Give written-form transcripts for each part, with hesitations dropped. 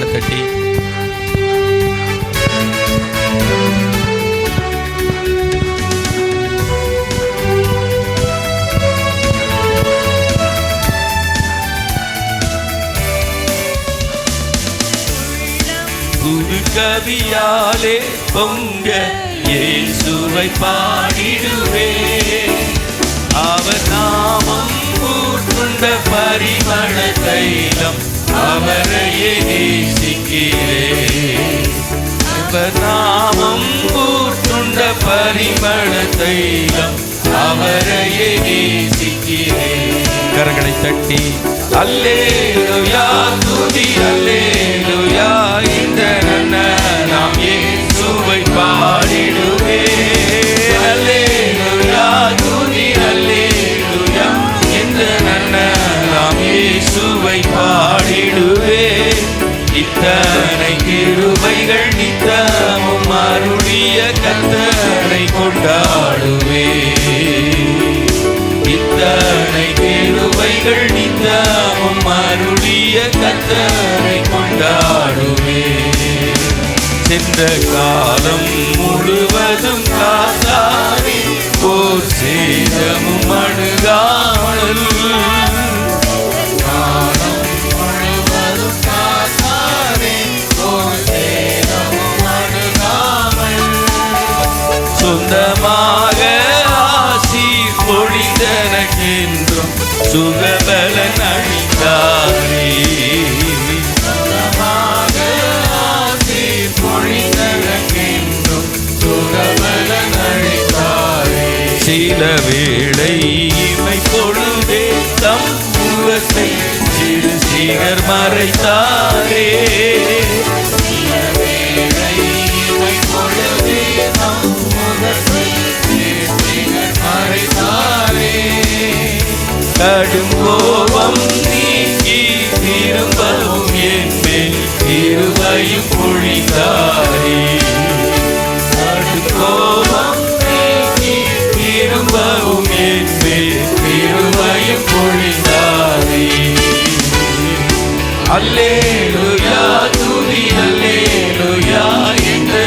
கரங்களை தட்டி புது கவியாலே பொங்க இயேசுவை பாடிடுவே. அவர் நாமம் ஊற்றுண்ட பரிமள தைலம் அவரையே நேசிக்கிறே. அவர் நாமம் ஊற்றுண்ட பரிமள தைலம் அவரையே நேசிக்கிறே. கரங்களை தட்டி அல்லேலூயா துதி அல்லேலூயா இந்த நாம் இயேசுவை பாடிடுவே. அல்லேலூயா துதி அல்லேலூயா இந்த நாம் இயேசுவை பாடிடுவே. இத்தனை கிருபைகள் நித்தமும் அருளிய கர்த்தரை கொண்டாடுவே. இத்தனை கிருபைகள் நித்தமும் அருளிய கர்த்தரை கொண்டாடுவே. சென்ற காலம் முழுவதும் காத்தாரே போர் சேதமும் அணுகாமல். காலம் முழுவதும் காத்தாரே போர் சேதமும் அணுகாமல். சொந்தமாக ஆசீர் பொழிந்தனக்கென்றும் சுகபலன் அளித்தாரே. சில வேளை இமை பொழுதே தம் முகத்தை சிறு சிகர் மறைத்தாரே. சில வேளை இமை பொழுதே தம் முகத்தை சிறு சிகர் மறைத்தாரே. கடும் கோபம் நீக்கி திரும்பவும் என் மேல் கிருபையும் பொழிந்தாரே. கடும் கோபம் திரும்பவும் என் மேல் கிருபையும் பொழிந்தாரே. அல்லேலூயா துதி அல்லேலூயா என்று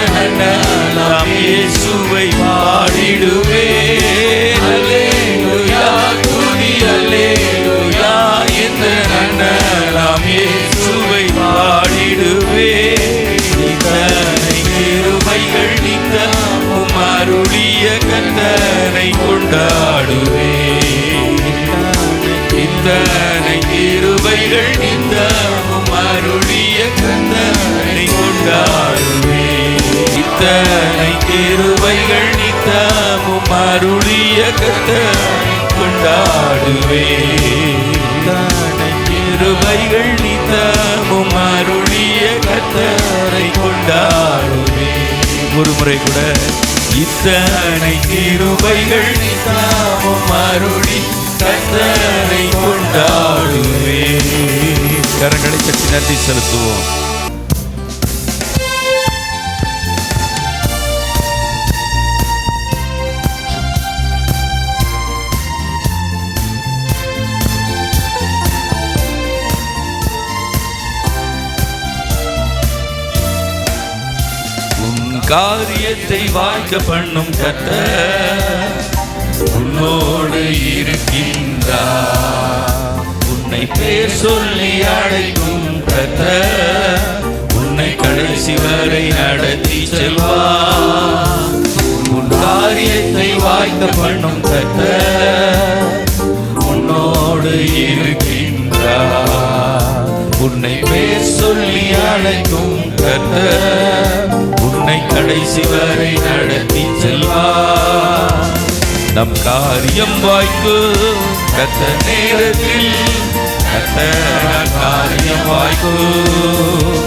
நாம் இயேசுவை பாடிடுவே. அல்லேலூயா துதி அல்லேலூயா என்று நாம் இயேசுவை பாடிடுவே. இத்தனை கிருபைகள் நித்தமும் அருளிய கர்த்தரை கொண்டாடுவே. இத்தனை கிருபைகள் நித்தமும் அருளிய கர்த்தரை கொண்டாடுவே. இத்தனை கிருபைகள் நித்தமும் அருளிய கர்த்தரை கொண்டாடுவே. இத்தனை கிருபைகள் நித்தமும் அருளிய கர்த்தரை கொண்டாடுவே. ஒரு முறை கூட இத்தனை கிருபைகள் நித்தமும் அருளி கர்த்தரை கொண்டாடுவே. கரங்களை தட்டி நன்றி செலுத்துவோம். காரியத்தை வாய்க்க பண்ணும் கர்த்தர் உன்னோடு இருக்கின்றார். உன்னை பேர் சொல்லி அழைக்கும் கர்த்தர் உன்னை கடைசி வரை நடத்தி செல்வார். உன் காரியத்தை வாய்க்க பண்ணும் கர்த்தர் உன்னோடு இருக்கின்றார். உன்னை பேர் சொல்லி அழைக்கும் கர்த்தர் உன்னை கடைசி வரை நடத்தி செல்வார். நம் காரியம் வாய்க்கும் கர்த்தர் நேரத்தில் கர்த்தர் காரியம் வாய்க்கும்.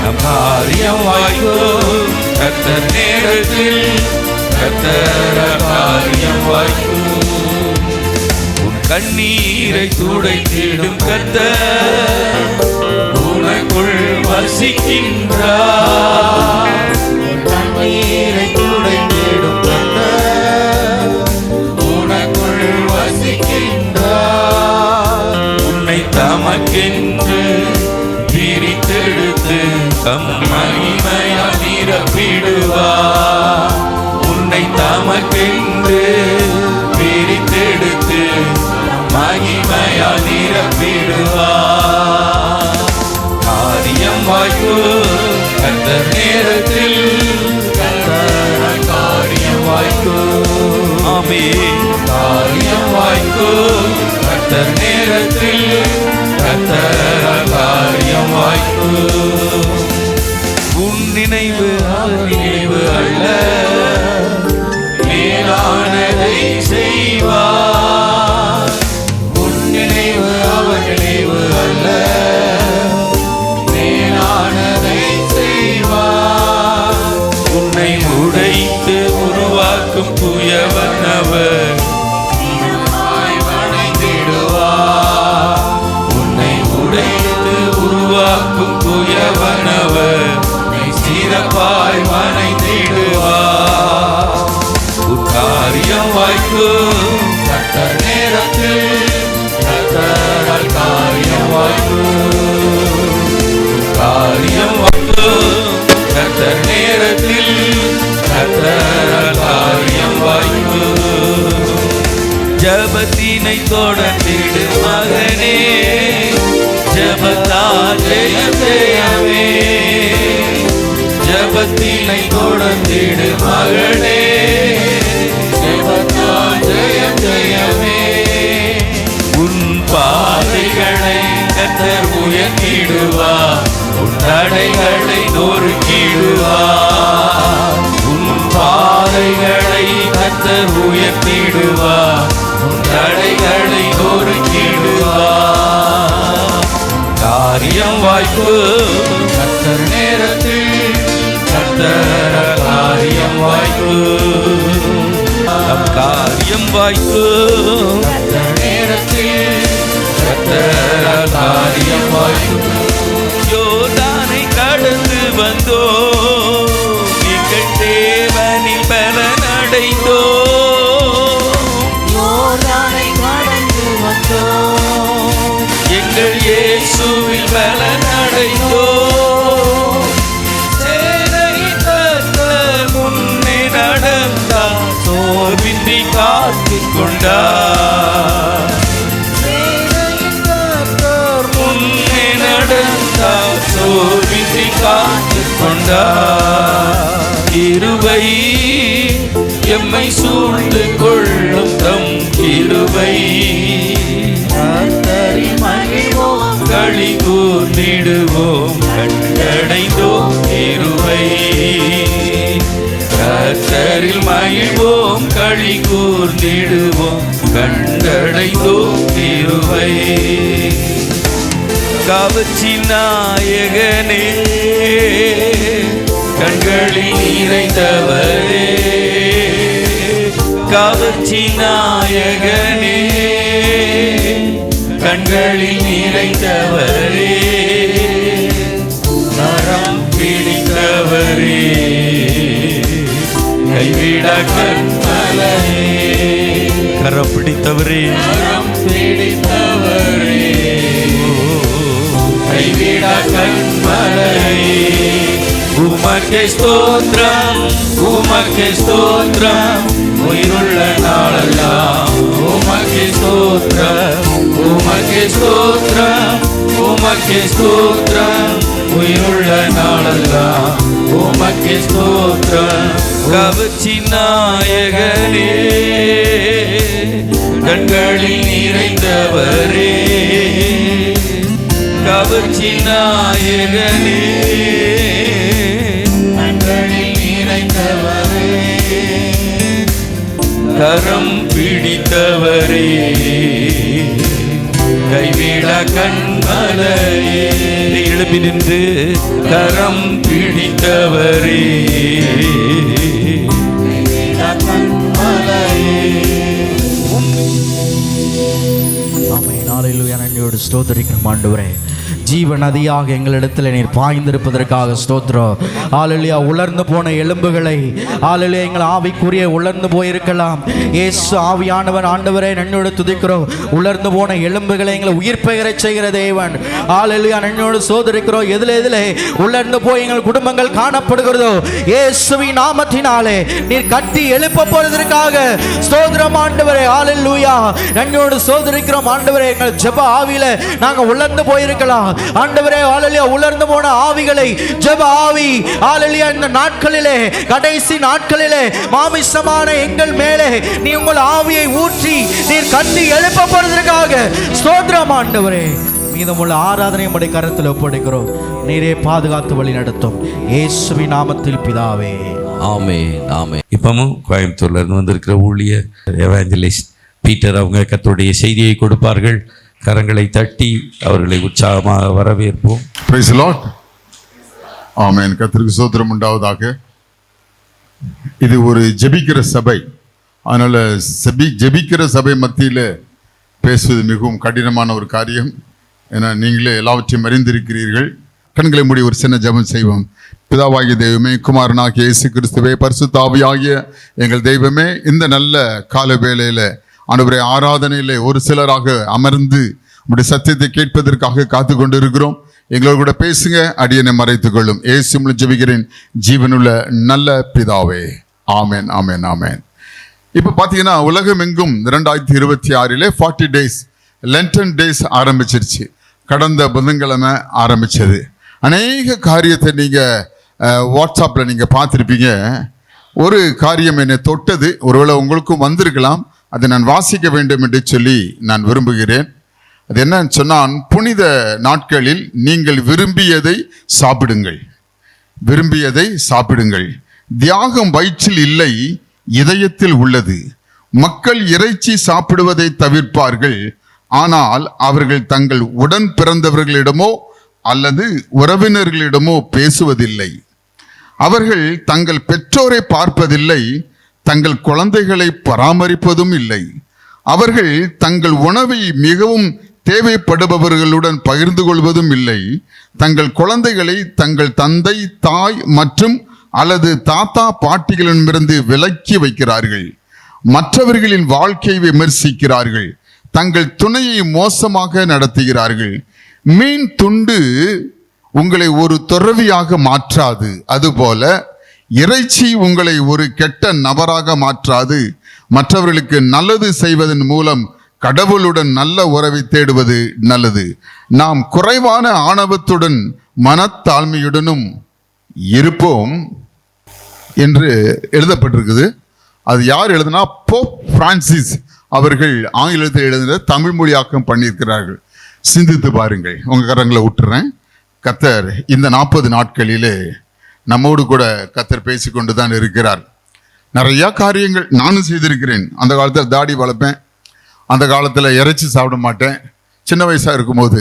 நம் காரியம் வாய்க்கும் கர்த்தர் நேரத்தில் கர்த்தர் காரியம் வாய்க்கும். உன் கண்ணீரை துடைத்திடும் கர்த்தர் உனக்குள் வசிக்கின்றார். கண்ணீரை துடைத்திடும் கர்த்தர் உனக்குள் வசிக்கின்றார். உன்னை தமக்கென்று பிரித்தெடுத்து தம் மகிமையால் நிரப்பிடுவார். உன்னை தமக்கென்று பிரித்தெடுத்து மகிமையால் நிரப்பிடுவார். காரியம் வாய்க்கும் கர்த்தர் நேரத்தில், கர்த்தரால் காரியம் வாய்க்கும். ஆமென். காரியம் வாய்க்கும் கர்த்தர் நேரத்தில், கர்த்தரால் காரியம் வாய்க்கும். உன் நினைவு அவர் நினைவு அல்ல, மேலானதை செய்வார். உன் நினைவு அவர் நினைவு அல்ல, மேலானதை செய்வார். உன்னை உடைத்து உருவாக்கும் புயவன் அவர், வணைந்திடுவார். உன்னை உடைத்து உருவாக்கும் புயவன் அவர், சிறப்பாய் வணைந்திடுவார். காரியம் வாய்க்கும் கர்த்தர் நேரத்தில், கர்த்தரால் காரியம் வாய்க்கும். காரியம் வாய்க்கும் கர்த்தர் நேரத்தில், கர்த்தரால் காரியம் வாய்க்கும். ஜபத்தினை தொடர்ந்திடு மகனே, ஜபத்தால் ஜெயம் ஜெயமே. ஜபத்தினை தொடர்ந்திடு மகனே, ஜபத்தால் ஜெயம் ஜெயமே. உன் பாதைகளை கர்த்தர் உயர்த்திடுவார், உன் தடைகளை நொறுக்கிடுவார். உன் பாதைகளை கர்த்தர் உயர்த்திடுவார், உன் தடைகளை நொறுக்கிடுவார். காரியம் வாய்க்கும் கர்த்தர் நேரத்தில், கர்த்தரால் காரியம் வாய்க்கும். நம் காரியம் வாய்க்கும் கர்த்தர் நேரத்தில், கர்த்தரால் காரியம் வாய்க்கும். யோர்தானை கடந்து வந்தோம், எங்கள் தேவனில் பலனடைந்தோம். யோர்தானை கடந்து வந்தோம், எங்கள் இயேசுவில் பலனடைந்தோம். சேனையின் கர்த்தர் முன்னே நடந்தார், சோர்வின்றி காத்துக் கொண்டார். சேனையின் கர்த்தர் முன்னே நடந்தார், சோர்வின்றி காத்துக் கொண்டார். கிருபை எம்மை சூழ்ந்து கொள்ளும் தம் கிருபை, கர்த்தரில் மகிழ்வோம் களி கூர்ந்திடுவோம், கண்டடைந்தோம் கிருபை. கர்த்தரில் மகிழ்வோம் களி கூர்ந்திடுவோம், கண்டடைந்தோம் கிருபை. கவர்ச்சி நாயகனே, கண்களில் நிறைந்தவரே. கவர்ச்சி நாயகனே, கண்களில் நிறைந்தவரே. கரம் பிடித்தவரே, கைவிட கண்மலையே. கரம் பிடித்தவரே, கரம் பிடித்தவரே, கைவிட கண்மலையே. உமக்கே ஸ்தோத்திரம், உமக்கே ஸ்தோத்திரம், உயிருள்ள நாளெல்லாம் உமக்கே ஸ்தோத்திரம். உமக்கே ஸ்தோத்திரம், உமக்கே ஸ்தோத்திரம், உயிருள்ள நாளெல்லாம் உமக்கே ஸ்தோத்திரம். கவர்ச்சி நாயகனே, கண்களில் நிறைந்தவரே. கவர்ச்சி நாயகனே, கண்களில் நிறைந்தவரே. கரம் பிடித்தவரே, கைவிட கண்மலையே. எழுப்பி நின்று கரம் பிடித்தவரே, கைவிட கண்மலையே. ஆமென். ஹல்லேலூயா. நன்றியோடு ஸ்தோத்திரிக்கிறோம் ஆண்டவரே. ஜீவ நதியாக எங்களிடத்தில் நீர் பாய்ந்திருப்பதற்காக ஸ்தோத்திரம். ஹல்லேலூயா. உலர்ந்து போன எலும்புகளை ஹல்லேலூயா எங்கள் ஆவிக்குரிய உலர்ந்து போயிருக்கலாம். இயேசு ஆவியானவர் ஆண்டவரே நன்னோடு துதிக்கிறோம். உலர்ந்து போன எலும்புகளை எங்களை உயிர் பெயரச் செய்கிற தேவன். ஹல்லேலூயா. நன்னோடு சோதரிக்கிறோம். எதிலே உலர்ந்து போய் எங்கள் குடும்பங்கள் காணப்படுகிறதோ இயேசுவின் நாமத்தினாலே நீர் கட்டி எழுப்ப போறதற்காக ஸ்தோத்திரம் ஆண்டவரே. ஹல்லேலூயா. நன்னோடு சோதரிக்கிறோம் ஆண்டவரே. எங்கள் ஜெப ஆவியில நாங்க உலர்ந்து போயிருக்கலாம் ஆண்டவரே. ஹல்லேலூயா. உலர்ந்து போன ஆவிகளை ஜெப ஆவி ஹல்லேலூயா இந்த நாட்களிலே கடைசி நாட்களிலே மாமிசமான எங்கள் மேலே நீ உங்கள் ஆவியை ஊற்றி நீர் கட்டி எழுப்ப போறதற்காக ஸ்தோத்திரம் ஆண்டவரே. மீதமுள்ள ஆராதனை உம்முடைய கரத்தில் ஒப்படைக்கிறோம். நீரே பாதுகாத்து வழி நடத்தும் இயேசுவின் நாமத்தில் பிதாவே. ஆமென். ஆமென். இப்பவும் கோயம்புத்தூர்ல இருந்து வந்திருக்கிற ஊழியர் எவாஞ்சலிஸ்ட் பீட்டர் அவங்க கர்த்தருடைய செய்தியை கொடுப்பார்கள். கரங்களை தட்டி அவர்களை உற்சாகமாக வரவேற்போம். Praise the lord. ஆமென். கர்த்தருக்கு ஸ்தோத்திரம் உண்டாவதாக. இது ஒரு ஜெபிக்கிற சபை. அதனால ஜெபிக்கிற சபை மத்தியில் பேசுவது மிகவும் கடினமான ஒரு காரியம். ஏன்னா நீங்களே எல்லாவற்றையும் அறிந்திருக்கிறீர்கள். கண்களை மூடி ஒரு சின்ன ஜெபம் செய்வோம். பிதாவாகிய தெய்வமே, குமாரனாகிய இயேசு கிறிஸ்துவே, பரிசுத்த ஆவியாகிய எங்கள் தெய்வமே, இந்த நல்ல கால வேளையில ஆண்டவரே ஆராதனையிலே ஒரு சிலராக அமர்ந்து உங்களுடைய சத்தியத்தை கேட்பதற்காக காத்து கொண்டு இருக்கிறோம். எங்களோட கூட பேசுங்க. அடியனை மறைத்துக் கொள்ளும். இயேசு மூலம் ஜெபிக்கிறேன் ஜீவனுள்ள நல்ல பிதாவே. ஆமென். ஆமென். ஆமென். இப்போ பார்த்தீங்கன்னா உலகம் எங்கும் 2026 40 days லென்டன் டேஸ் ஆரம்பிச்சிருச்சு. கடந்த புதன்கிழமை ஆரம்பிச்சது. அநேக காரியத்தை நீங்கள் வாட்ஸ்அப்பில் நீங்கள் பார்த்துருப்பீங்க. ஒரு காரியம் என்னை தொட்டது. ஒருவேளை உங்களுக்கும் வந்திருக்கலாம். அதை நான் வாசிக்க வேண்டும் என்று சொல்லி நான் விரும்புகிறேன். அது என்னன்னு சொன்னால், புனித நாட்களில் நீங்கள் விரும்பியதை சாப்பிடுங்கள், விரும்பியதை சாப்பிடுங்கள். தியாகம் வயிற்றில் இல்லை, இதயத்தில் உள்ளது. மக்கள் இறைச்சி சாப்பிடுவதை தவிர்ப்பார்கள், ஆனால் அவர்கள் தங்கள் உடன் பிறந்தவர்களிடமோ அல்லது உறவினர்களிடமோ பேசுவதில்லை. அவர்கள் தங்கள் பெற்றோரை பார்ப்பதில்லை, தங்கள் குழந்தைகளை பராமரிப்பதும் இல்லை. அவர்கள் தங்கள் உணவை மிகவும் தேவைப்படுபவர்களுடன் பகிர்ந்து கொள்வதும் இல்லை. தங்கள் குழந்தைகளை தங்கள் தந்தை, தாய் மற்றும் அல்லது தாத்தா பாட்டிகளிடமிருந்து விலக்கி வைக்கிறார்கள். மற்றவர்களின் வாழ்க்கையை விமர்சிக்கிறார்கள். தங்கள் துணையை மோசமாக நடத்துகிறார்கள். மீன் துண்டு உங்களை ஒரு துறவியாக மாற்றாது, அதுபோல இறைச்சி உங்களை ஒரு கெட்ட நபராக மாற்றாது. மற்றவர்களுக்கு நல்லது செய்வதன் மூலம் கடவுளுடன் நல்ல உறவை தேடுவது நல்லது. நாம் குறைவான ஆணவத்துடன் மனத்தாழ்மையுடனும் இருப்போம் என்று எழுதப்பட்டிருக்குது. அது யார் எழுதுனா, போப் பிரான்சிஸ் அவர்கள் ஆங்கிலத்தில் எழுதுன தமிழ் மொழியாக்கம் பண்ணியிருக்கிறார்கள். சிந்தித்து பாருங்கள். உங்க கரங்களை விட்டுறேன். கர்த்தர் இந்த 40 நாட்களிலே நம்மோடு கூட கர்த்தர் பேசிக்கொண்டு தான் இருக்கிறார். நிறைய காரியங்கள் நானும் செய்திருக்கிறேன். அந்த காலத்தில் தாடி வளர்ப்பேன், அந்த காலத்தில் இறைச்சி சாப்பிட மாட்டேன் சின்ன வயசாக இருக்கும்போது.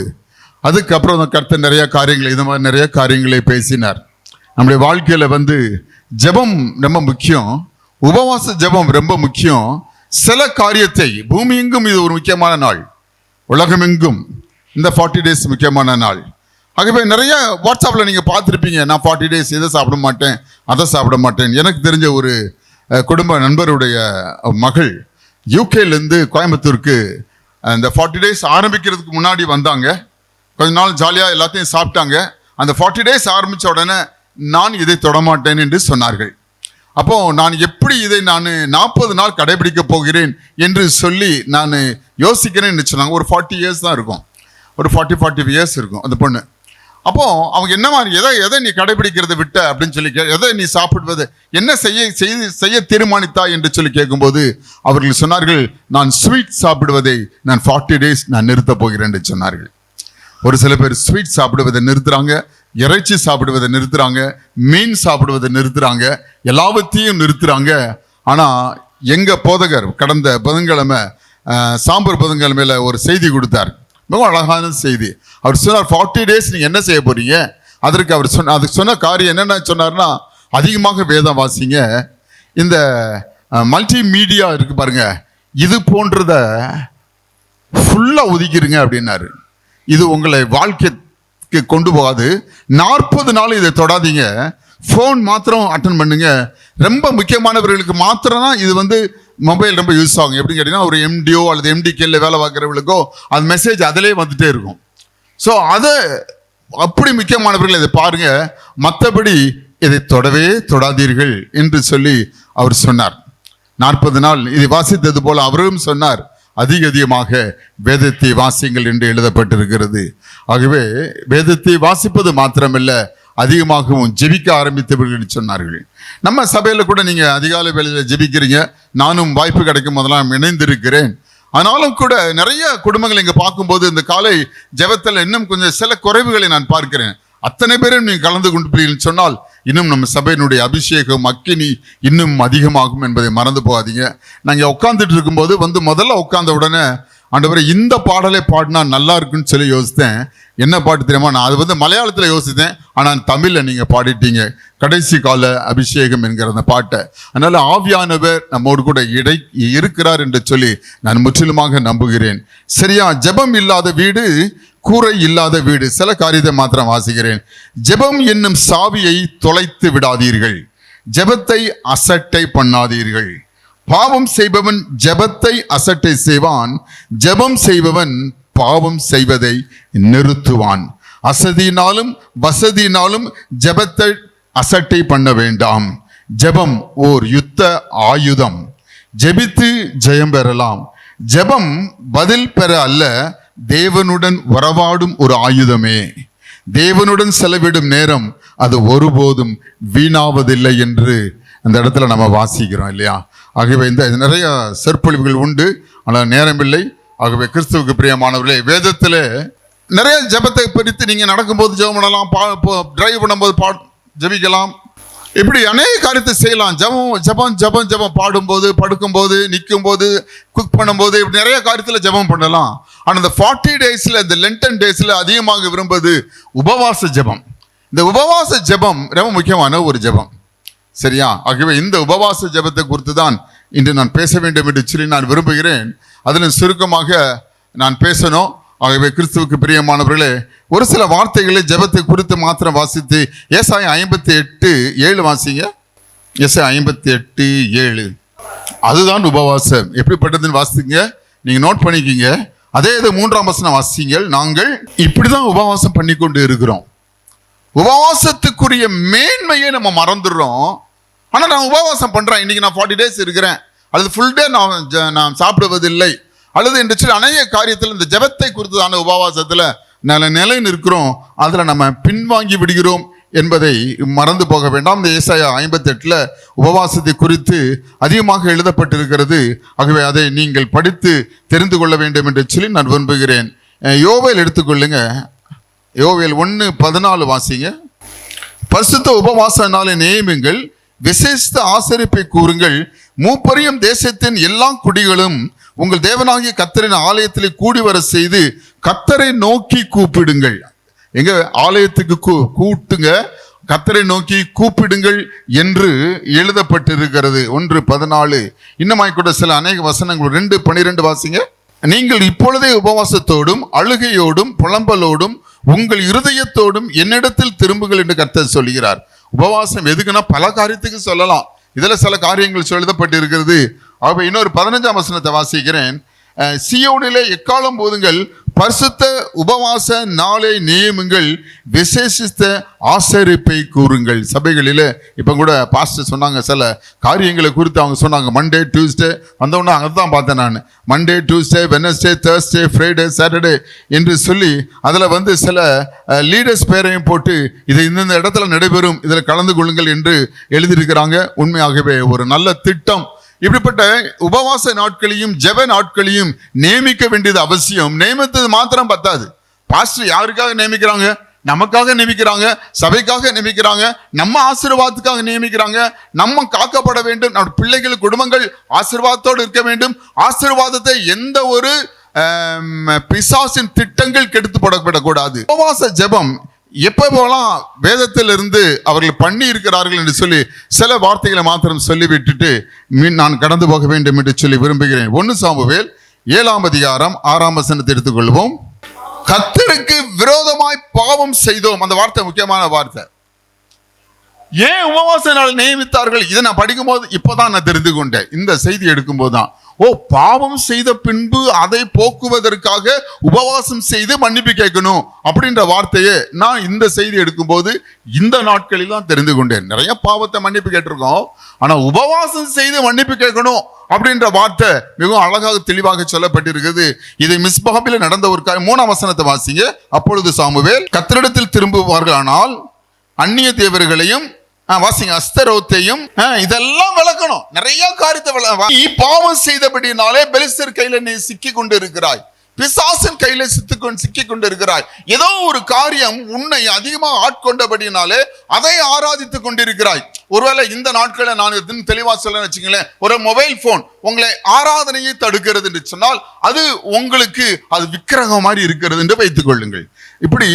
அதுக்கப்புறம் அந்த கர்த்தர் நிறைய காரியங்கள், இது மாதிரி நிறைய காரியங்களை பேசினார். நம்முடைய வாழ்க்கையில் ஜெபம் ரொம்ப முக்கியம், உபவாச ஜெபம் ரொம்ப முக்கியம். சில காரியத்தை பூமி எங்கும் இது ஒரு முக்கியமான நாள், உலகமெங்கும் இந்த 40 days முக்கியமான நாள். ஆகவே நிறைய வாட்ஸ்அப்பில் நீங்கள் பார்த்துருப்பீங்க, நான் 40 days இதை சாப்பிட மாட்டேன், அதை சாப்பிட மாட்டேன். எனக்கு தெரிஞ்ச ஒரு குடும்ப நண்பருடைய மகள் யூகேலேருந்து கோயம்புத்தூருக்கு அந்த 40 days ஆரம்பிக்கிறதுக்கு முன்னாடி வந்தாங்க. கொஞ்ச நாள் ஜாலியாக எல்லாத்தையும் சாப்பிட்டாங்க. அந்த 40 days ஆரம்பித்த உடனே நான் இதை தொடமாட்டேன் என்று சொன்னார்கள். அப்போ நான் எப்படி இதை நான் 40 நாள் கடைபிடிக்க போகிறேன் என்று சொல்லி நான் யோசிக்கிறேன்னு சொன்னாங்க. ஒரு 40 years தான் இருக்கும், ஒரு 40 years இருக்கும் அந்த பொண்ணு. அப்போ அவங்க என்ன மாதிரி எதை நீ கடைபிடிக்கிறத விட்ட அப்படின்னு சொல்லி எதை நீ சாப்பிடுவது என்ன செய்ய தீர்மானித்தா என்று சொல்லி கேட்கும்போது அவர்கள் சொன்னார்கள், நான் ஸ்வீட் சாப்பிடுவதை நான் 40 days நான் நிறுத்த போகிறேன் என்று சொன்னார்கள். ஒரு சில பேர் ஸ்வீட் சாப்பிடுவதை நிறுத்துறாங்க, இறைச்சி சாப்பிடுவதை நிறுத்துறாங்க, மீன் சாப்பிடுவதை நிறுத்துறாங்க, எல்லாவற்றையும் நிறுத்துறாங்க. ஆனா எங்க போதகர் கடந்த புதன்கிழமை சாம்பர் புதன்கிழமையில ஒரு செய்தி கொடுத்தார், மிக அழகான செய்தி. அவர் சொன்னார், 40 days நீங்க என்ன செய்ய போறீங்க? அதற்கு அவர் அதுக்கு சொன்ன காரியம் என்னென்ன சொன்னார்னா, அதிகமாக வேதம் வாசிங்க, இந்த மல்டி மீடியா இருக்கு பாருங்க, இது போன்றத ஃபுல்லா ஒதுக்கிடுங்க அப்படின்னாரு. இது உங்களை வாழ்க்கை கொண்டு போகாது. 40 நாள் இதை தொடாதீங்க. ஃபோன் மாத்திரம் அட்டன் பண்ணுங்க. ரொம்ப முக்கியமானவர்களுக்கு மாத்திரம் தான் இது மொபைல் ரொம்ப யூஸ் ஆகும். எப்படின்னு கேட்டீங்கன்னா, ஒரு எம்டிஓ அல்லது எம்டிகேல வேலை பார்க்குறவங்களுக்கோ அது மெசேஜ் அதிலே வந்துட்டே இருக்கும். ஸோ அதை அப்படி முக்கியமானவர்கள் இதை பாருங்க, மற்றபடி இதை தொடவே தொடாதீர்கள் என்று சொல்லி அவர் சொன்னார். 40 நாள் இதை வாசித்தது போல அவரும் சொன்னார், அதிகமாக வேதத்தை வாசிங்கள் என்று எழுதப்பட்டிருக்கிறது. ஆகவே வேதத்தை வாசிப்பது மாத்திரமல்ல, அதிகமாகவும் ஜெபிக்க ஆரம்பித்தவர்கள் சொன்னார்கள். நம்ம சபையில கூட நீங்க அதிகாலை வேளையில ஜெபிக்கிறீங்க. நானும் வாய்ப்பு கிடைக்கும் போதெல்லாம் இணைந்திருக்கிறேன். ஆனாலும் கூட நிறைய குடும்பங்கள் இங்க பார்க்கும்போது இந்த காலை ஜெபத்தில் இன்னும் கொஞ்சம் சில குறைவுகளை நான் பார்க்கிறேன். அத்தனை பேரும் நீங்க கலந்து கொண்டு சொன்னால் இன்னும் நம்ம சபையினுடைய அபிஷேகம் அக்கினி இன்னும் அதிகமாகும் என்பதை மறந்து போகாதீங்க. நாங்கள் உட்காந்துட்டு இருக்கும்போது முதல்ல உட்கார்ந்த உடனே, ஆண்டவரே இந்த பாடலை பாடினா நல்லா இருக்குன்னு சொல்லி யோசித்தேன். என்ன பாட்டு தெரியுமா? நான் அது மலையாளத்தில் யோசித்தேன், ஆனால் தமிழில் நீங்கள் பாடிட்டீங்க, கடைசி கால அபிஷேகம் என்கிற அந்த பாட்டை. அதனால ஆவியானவர் நம்மோடு கூட இருக்கிறார் என்று சொல்லி நான் முற்றிலுமாக நம்புகிறேன். சரியா? ஜெபம் இல்லாத வீடு கூரை இல்லாத வீடு. சில காரியத்தை மாத்திரம் வாசிக்கிறேன். ஜெபம் என்னும் சாவியை தொலைத்து விடாதீர்கள், ஜெபத்தை அசட்டை பண்ணாதீர்கள். பாவம் செய்பவன் ஜெபத்தை அசட்டை செய்வான், ஜெபம் செய்பவன் பாவம் செய்வதை நிறுத்துவான். அசதியினாலும் வசதியினாலும் ஜெபத்தை அசட்டை பண்ண வேண்டாம். ஜெபம் ஓர் யுத்த ஆயுதம். ஜெபித்து ஜெயம் பெறலாம். ஜெபம் பதில் பெற அல்ல, தேவனுடன் உறவாடும் ஒரு ஆயுதமே. தேவனுடன் செலவிடும் நேரம் அது ஒருபோதும் வீணாவதில்லை என்று அந்த இடத்துல நம்ம வாசிக்கிறோம் இல்லையா? ஆகவே இந்த நிறைய சொற்பொழிவுகள் உண்டு, ஆனால் நேரமில்லை. ஆகவே கிறிஸ்துவுக்கு பிரியமானவர்களே, வேதத்தில் நிறைய ஜெபத்தை பிரித்து நீங்கள் நடக்கும்போது ஜெபம் பண்ணலாம், டிரைவ் பண்ணும்போது ஜெபிக்கலாம், இப்படி அநேக காரியத்தை செய்யலாம். ஜெபம் ஜெபம் ஜெபம் பாடும்போது, படுக்கும்போது, நிற்கும்போது, குக் பண்ணும்போது, இப்படி நிறைய காரியத்தில் ஜெபம் பண்ணலாம். ஆனால் இந்த 40 டேஸில், இந்த லென்டன் டேஸில் அதிகமாக விரும்புவது உபவாச ஜெபம். இந்த உபவாச ஜெபம் ரொம்ப முக்கியமான ஒரு ஜெபம். சரியா? ஆகவே இந்த உபவாச ஜெபத்தை குறித்து தான் இன்று நான் பேச வேண்டும் என்று சொல்லி நான் விரும்புகிறேன். அதில் சுருக்கமாக நான் பேசணும். ஆகவே கிறிஸ்துவுக்கு பிரியமானவர்களே, ஒரு சில வார்த்தைகளை ஜெபத்தை குறித்து மாத்திரம் வாசித்து, ஏசாயா 58:7 வாசிங்க. ஏசாயா 58:7 அதுதான் உபவாசம். எப்படிப்பட்டதுன்னு வாசிங்க, நீங்க நோட் பண்ணிக்கிங்க. அதே இது 3ஆம் வசனம் வாசிங்கள். நாங்கள் இப்படிதான் உபவாசம் பண்ணி கொண்டு இருக்கிறோம். உபவாசத்துக்குரிய மேன்மையை நம்ம மறந்துடுறோம். ஆனால் நான் உபவாசம் பண்றேன், இன்னைக்கு நான் 40 டேஸ் இருக்கிறேன், அல்லது ஃபுல் டே நான் சாப்பிடுவதில்லை, அல்லது என்று சொல்லி அநேக காரியத்தில் இந்த ஜெபத்தை குறித்ததான உபவாசத்தில் நிலை நிற்கிறோம். அதில் நம்ம பின்வாங்கி விடுகிறோம் என்பதை மறந்து போக வேண்டாம். இந்த ஏசாயா 58 உபவாசத்தை குறித்து அதிகமாக எழுதப்பட்டிருக்கிறது. ஆகவே அதை நீங்கள் படித்து தெரிந்து கொள்ள வேண்டும் என்று சொல்லி நான் விரும்புகிறேன். யோவேல் எடுத்துக்கொள்ளுங்க. யோவேல் 1:14 வாசிங்க. பரிசுத்த உபவாச நாளை நியமிங்கள், விசேஷ ஆசரிப்பை கூறுங்கள், மூப்பரியும் தேசத்தின் எல்லா குடிகளும் உங்கள் தேவனாகிய கர்த்தரின் ஆலயத்திலே கூடி வர செய்து கர்த்தரை நோக்கி கூப்பிடுங்கள். எங்க ஆலயத்துக்கு கூட்டுங்க, கர்த்தரை நோக்கி கூப்பிடுங்கள் என்று எழுதப்பட்டிருக்கிறது. 1:14. இன்னுமாய் கூட சில அநேக வசனங்கள். 2:12 வாசிங்க. நீங்கள் இப்பொழுதே உபவாசத்தோடும் அழுகையோடும் புலம்பலோடும் உங்கள் இருதயத்தோடும் என்னிடத்தில் திரும்புங்கள் என்று கர்த்தர் சொல்கிறார். உபவாசம் எதுக்குன்னா பல காரியத்துக்கு சொல்லலாம். இதுல சில காரியங்கள் எழுதப்பட்டு இருக்கிறது. ஆகவே இன்னொரு 15ஆம் வசனத்தை வாசிக்கிறேன். சீயோனிலே எக்காலம் போதுங்கள், பரிசுத்த உபவாச நாளை நியமுங்கள், விசேஷித்த ஆசரிப்பை கூறுங்கள். சபைகளில் இப்போ கூட பாஸ்டர் சொன்னாங்க, சில காரியங்களை குறித்து அவங்க சொன்னாங்க. மண்டே டியூஸ்டே வந்தவொன்னே அதுதான் பார்த்தேன் நான். Monday Tuesday Wednesday Thursday Friday Saturday என்று சொல்லி அதில் சில லீடர்ஸ் பேரையும் போட்டு இது இந்தந்த இடத்துல நடைபெறும், இதில் கலந்து கொள்ளுங்கள் என்று எழுதியிருக்கிறாங்க. உண்மையாகவே ஒரு நல்ல திட்டம். இப்படிப்பட்ட உபவாச நாட்களையும் ஜெப நாட்களையும் நியமிக்க வேண்டியது அவசியம். நியமித்தது மாத்திரம் பத்தாது. பாஸ்டர் யாருக்காக நியமிக்கிறாங்க? நமக்காக நியமிக்கிறாங்க, சபைக்காக நியமிக்கிறாங்க, நம்ம ஆசீர்வாதத்துக்காக நியமிக்கிறாங்க. நம்ம காக்கப்பட வேண்டும், நம்ம பிள்ளைகள் குடும்பங்கள் ஆசீர்வாதத்தோடு இருக்க வேண்டும். ஆசீர்வாதத்தை எந்த ஒரு பிசாசின் திட்டங்கள் கெடுத்து போடக்கூடாது. உபவாச ஜெபம் எப்போலாம் வேதத்திலிருந்து அவர்கள் பண்ணி இருக்கிறார்கள் என்று சொல்லி சில வார்த்தைகளை மாத்திரம் சொல்லிவிட்டுட்டு நான் கடந்து போக வேண்டும் என்று சொல்லி விரும்புகிறேன். 1 சாமுவேல் 7ஆம் அதிகாரம் 6ஆம் வசனத்தை எடுத்துக்கொள்வோம். கர்த்தருக்கு விரோதமாய் பாவம் செய்தோம். அந்த வார்த்தை முக்கியமான வார்த்தை. ஏன் உபவாச நாள் நியமித்தார்கள்? இதை நான் படிக்கும் போது இப்பதான் நான் தெரிந்து கொண்டேன். இந்த செய்தி எடுக்கும் போதுதான், ஓ, பாவம் செய்த பின்பு அதை போக்குவதற்காக உபவாசம் செய்து மன்னிப்பு கேட்கணும் அப்படின்ற வார்த்தையே நான் இந்த செய்தி எடுக்கும் போது இந்த நாட்களில் தான் தெரிந்து கொண்டேன். நிறைய பாவத்தை மன்னிப்பு கேட்டிருக்கோம், ஆனா உபவாசம் செய்து மன்னிப்பு கேட்கணும் அப்படின்ற வார்த்தை மிகவும் அழகாக தெளிவாக சொல்லப்பட்டிருக்கிறது. இதை மிஸ்பாபில நடந்த ஒரு 3ஆம் வசனத்தை வாசிங்க. அப்பொழுது சாமுவேல் கர்த்தரிடத்தில் திரும்புவார்கள், ஆனால் அந்நிய தேவர்களையும் வாசிங்க, அஸ்தரோத்தையும் இதெல்லாம் விளக்கணும். நிறைய காரியத்தை நீ பாவம் செய்தபடினாலே பெலிஸ்தர் கையில நீ சிக்கி கொண்டு இருக்கிறாய், பிசாசின் கையில சிக்கி கொண்டு இருக்கிறாய். ஏதோ ஒரு காரியம் உன்னை அதிகமாக ஆட்கொண்டபடினாலே அதை ஆராதித்துக் கொண்டிருக்கிறாய். ஒருவேளை இந்த நாட்களை நான் தெளிவா சொல்ல வச்சுங்களேன், ஒரு மொபைல் போன் உங்களை ஆராதனையை தடுக்கிறது என்று சொன்னால் அது உங்களுக்கு அது விக்கிரகம் மாதிரி இருக்கிறது என்று வைத்துக் கொள்ளுங்கள். இப்படி